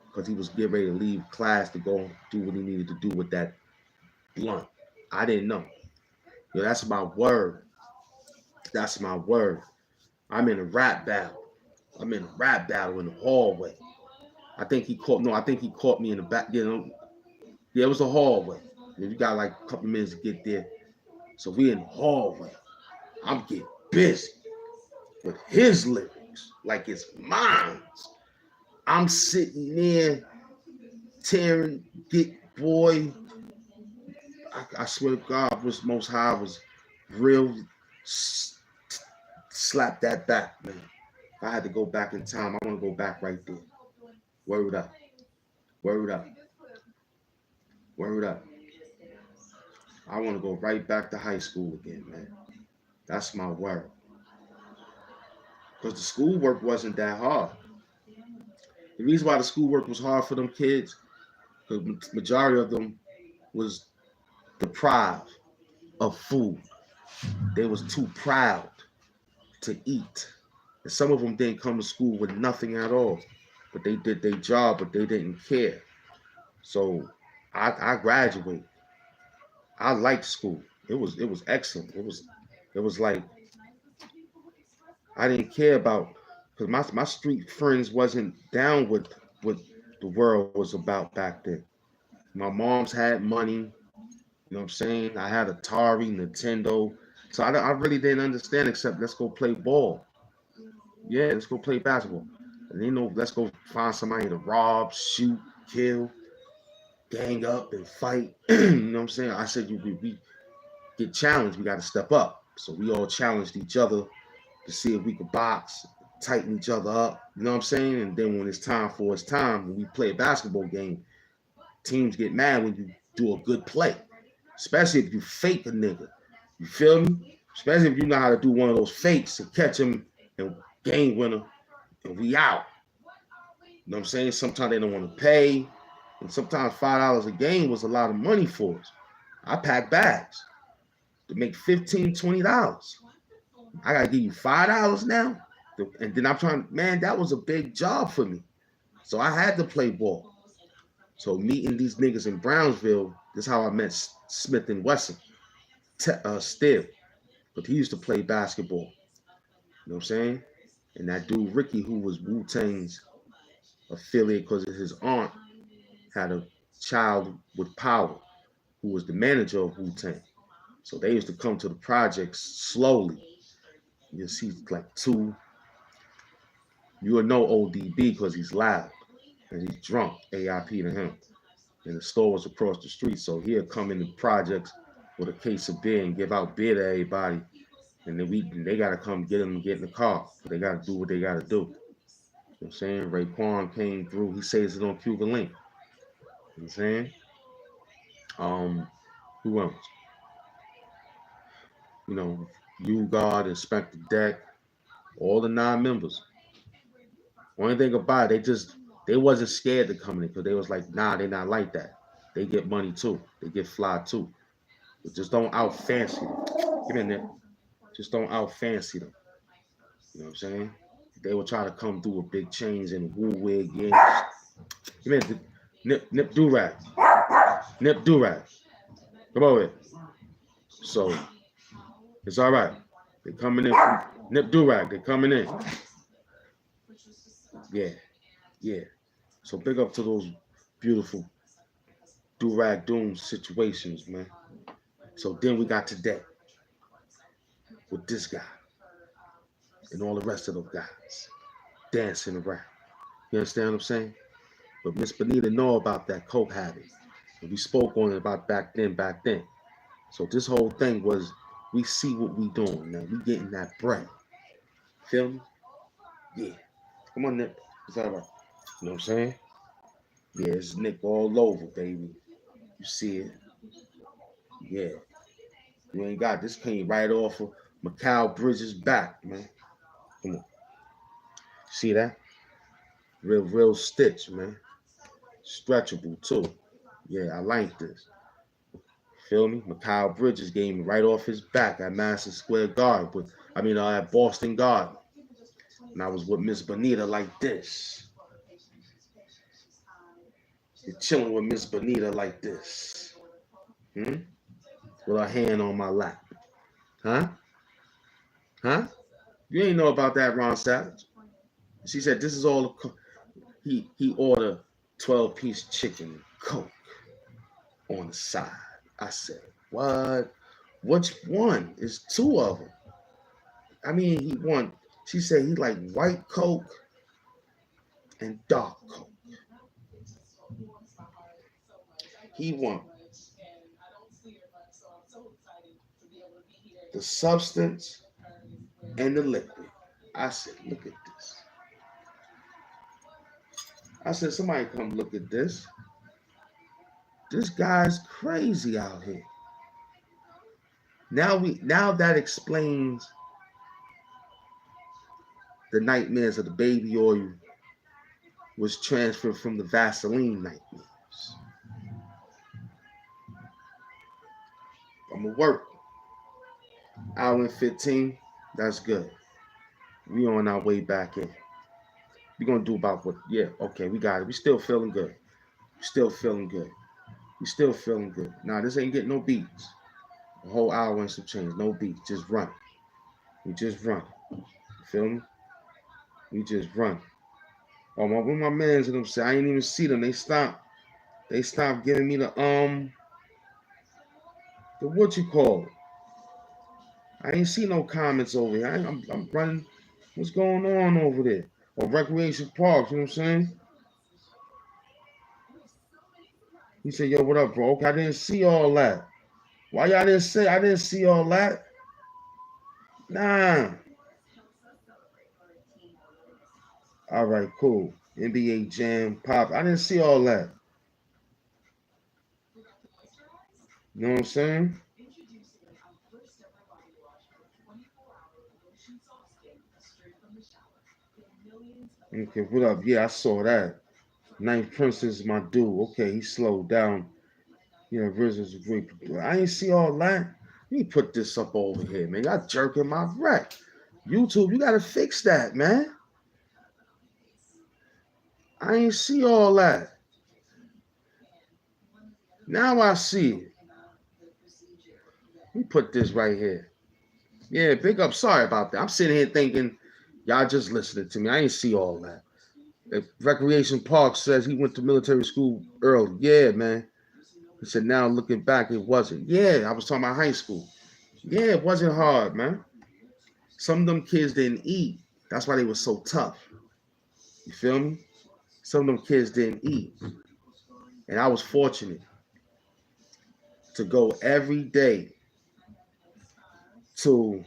because he was getting ready to leave class to go do what he needed to do with that blunt. I didn't know. Yo, that's my word. That's my word. I'm in a rap battle. I'm in a rap battle in the hallway. I think he caught me in the back. Yeah, it was a hallway. You got like a couple minutes to get there. So we in the hallway. I'm getting busy with his lyrics like it's mine. I'm sitting there tearing, boy. I swear to God, was Most High was real. Slap that back, man. If I had to go back in time, I want to go back right there. Word up. Word up. Word up. I want to go right back to high school again, man. That's my word. Because the schoolwork wasn't that hard. The reason why the schoolwork was hard for them kids, because the majority of them was deprived of food. They was too proud to eat. And some of them didn't come to school with nothing at all, but they did their job, but they didn't care. So I graduated. I liked school. It was excellent. It was like I didn't care about because my street friends wasn't down with what the world was about back then. My mom's had money, you know what I'm saying? I had Atari, Nintendo. So I really didn't understand except let's go play ball. Yeah, let's go play basketball. And let's go find somebody to rob, shoot, kill, gang up and fight. You know what I'm saying? I said we get challenged, we got to step up. So we all challenged each other to see if we could box, tighten each other up. You know what I'm saying? And then when it's time, when we play a basketball game, teams get mad when you do a good play, especially if you fake a nigga. You feel me? Especially if you know how to do one of those fakes and catch him and game winner and we out. You know what I'm saying? Sometimes they don't want to pay. And sometimes $5 a game was a lot of money for us. I pack bags to make $15, $20. I gotta give you $5 now. And then I'm trying, man, that was a big job for me. So I had to play ball. So meeting these niggas in Brownsville, this is how I met Smith and Wesson, still. But he used to play basketball. You know what I'm saying? And that dude Ricky, who was Wu-Tang's affiliate because his aunt had a child with power who was the manager of Wu-Tang. So they used to come to the projects slowly. You see like two. You would know ODB because he's loud and he's drunk, AIP to him. And the store was across the street. So he'll come in the projects with a case of beer and give out beer to everybody. And then they gotta come get him and get in the car. They gotta do what they gotta do. You know what I'm saying? Raekwon came through, he says it on Cuba Link. You know what I'm saying? Who else? You know, U God, Inspector Deck, all the 9 members. Only thing about it, they wasn't scared to come in because they was like, nah, they not like that. They get money too. They get fly too. But just don't out fancy them. Get in there. Just don't out fancy them. You know what I'm saying? They will try to come through with big chains and woo wig. Yeah. Come in. Nip do rag. Nip do rag. Come over here. So it's all right. They coming in from Nip do rag. They coming in. Yeah. Yeah. So big up to those beautiful do-rag doom situations, man. So then we got today with this guy and all the rest of those guys dancing around. You understand what I'm saying? But Ms.Bonita know about that coke habit. And we spoke on it about back then. So this whole thing was we see what we doing now. We getting that bread. Feel me? Yeah. Come on, Nick. It's all right. You know what I'm saying? Yeah, it's Nick all over, baby. You see it? Yeah. You ain't got this came right off of Macau Bridges' back, man. Come on. See that? Real stitch, man. Stretchable too. Yeah, I like this. Feel me? Macau Bridges gave me right off his back at Madison Square Garden. At Boston Garden. And I was with Ms.Bonita like this. You're chilling with Ms.Bonita like this. With her hand on my lap. Huh? Huh? You ain't know about that, Ron Savage. She said, this is all he ordered 12-piece chicken and Coke on the side. I said, what? Which one? It's 2 of them. She said he like white Coke and dark Coke. He want the substance and the liquid. I said, look at this. I said, somebody come look at this. This guy's crazy out here. Now that explains the nightmares of the baby oil was transferred from the Vaseline nightmares. I'm gonna work. Hour and 15, that's good. We on our way back in. We gonna do about what? Yeah, okay, we got it. We still feeling good. Still feeling good. We still feeling good. Nah, this ain't getting no beats. A whole hour and some change. No beats. Just run. We just run. You feel me? We just run. Oh my, where my mans and them say I ain't even see them. They stopped. They stopped giving me the what you call it. I ain't see no comments over here. I'm running. What's going on over there? Or recreation parks, you know what I'm saying? He said, yo, what up, bro? Okay, I didn't see all that. Why y'all didn't say I didn't see all that? Nah. All right, cool. NBA Jam, Pop. I didn't see all that. You know what I'm saying? Okay, what up? Yeah, I saw that. Ninth Prince is my dude. Okay, he slowed down. Yeah, RZA's a great producer. I ain't see all that. Let me put this up over here, man. Y'all jerking my wreck. YouTube, you gotta fix that, man. I ain't see all that. Now I see it. Let me put this right here. Yeah, big up. Sorry about that. I'm sitting here thinking, y'all just listening to me. I ain't see all that. If Recreation Park says he went to military school early. Yeah, man. He said, now looking back, it wasn't. Yeah, I was talking about high school. Yeah, it wasn't hard, man. Some of them kids didn't eat. That's why they were so tough. You feel me? Some of them kids didn't eat. And I was fortunate to go every day to,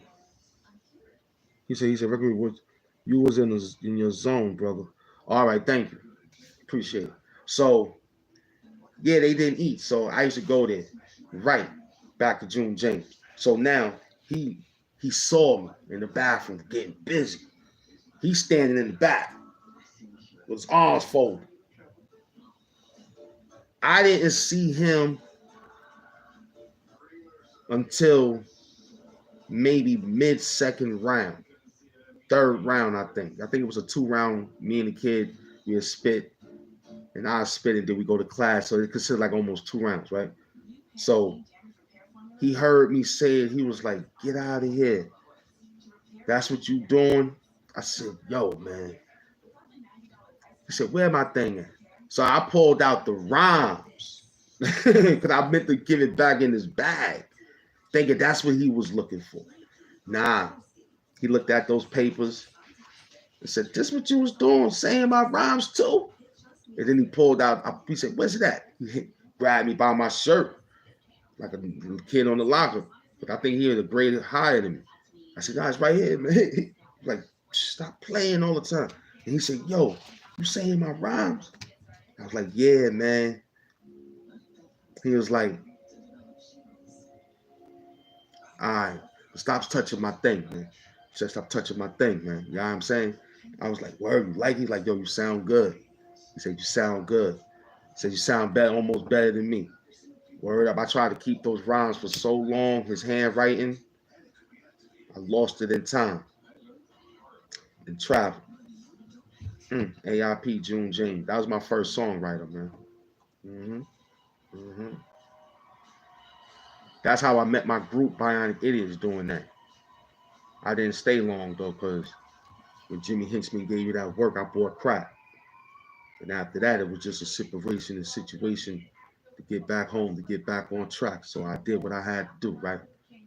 he said, Ricky, you was in your zone, brother. All right, thank you. Appreciate it. So, yeah, they didn't eat. So I used to go there, right, back to June James. So now he saw me in the bathroom getting busy. He's standing in the back with his arms folded. I didn't see him until maybe mid-second round, third round, I think. I think it was a 2-round. Me and the kid, we had spit, and I spit, and then we go to class. So it considered like almost 2 rounds, right? So he heard me say it. He was like, "Get out of here. That's what you doing?" I said, "Yo, man." He said, "Where my thing at?" So I pulled out the rhymes because I meant to give it back in his bag, thinking that's what he was looking for. Nah, he looked at those papers and said, "This what you was doing, saying my rhymes too?" And then he pulled out, he said, "Where's it at?" He grabbed me by my shirt like a kid on the locker. But I think he had a grade higher than me. I said, "Guys, right here, man." Like, stop playing all the time. And he said, "Yo, you saying my rhymes?" I was like, "Yeah, man." He was like, "All right, stop touching my thing, man." He said, "Stop touching my thing, man." You know what I'm saying? I was like, "Word, you like it?" He's like, "Yo, you sound good." He said, "You sound good." He said, "You sound better, almost better than me." Word up. I tried to keep those rhymes for so long. His handwriting, I lost it in time and travel. AIP June James. That was my first songwriter, man. hmm hmm That's how I met my group, Bionic Idiots, doing that. I didn't stay long though, because when Jimmy Hinchman gave me that work, I bought crack. And after that, it was just a separation and situation to get back home, to get back on track. So I did what I had to do, right?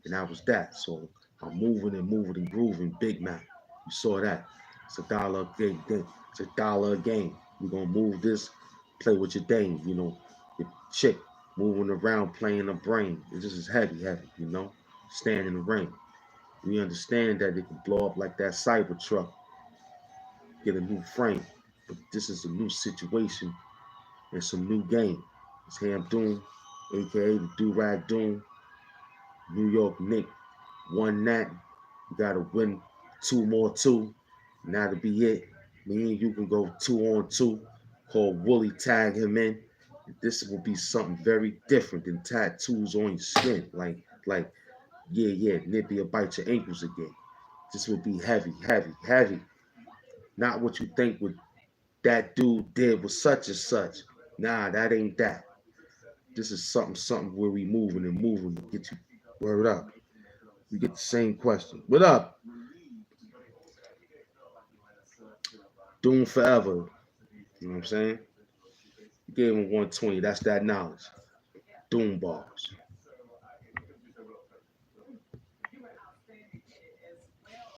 And that was that. So I'm moving and grooving, Big Mac. You saw that. It's $1 a game. It's $1 a game. We're gonna move this, play with your dame, your chick moving around, playing the brain. This is heavy, stand in the ring. We understand that it can blow up like that cyber truck, get a new frame. But this is a new situation and some new game. It's HAMP DOOM, aka the Do-Rag Doom. New York Knicks won that. You gotta win 2 more 2. Now to be it. Me and you can go 2-on-2. Call Wooly, tag him in. This will be something very different than tattoos on your skin. Like, yeah, Nippy will bite your ankles again. This would be heavy, heavy, heavy. Not what you think what that dude did with such and such. Nah, that ain't that. This is something where we moving and moving to get you word up. We get the same question. What up? Doom forever. You know what I'm saying? You gave him 120. That's that knowledge. Doom bars.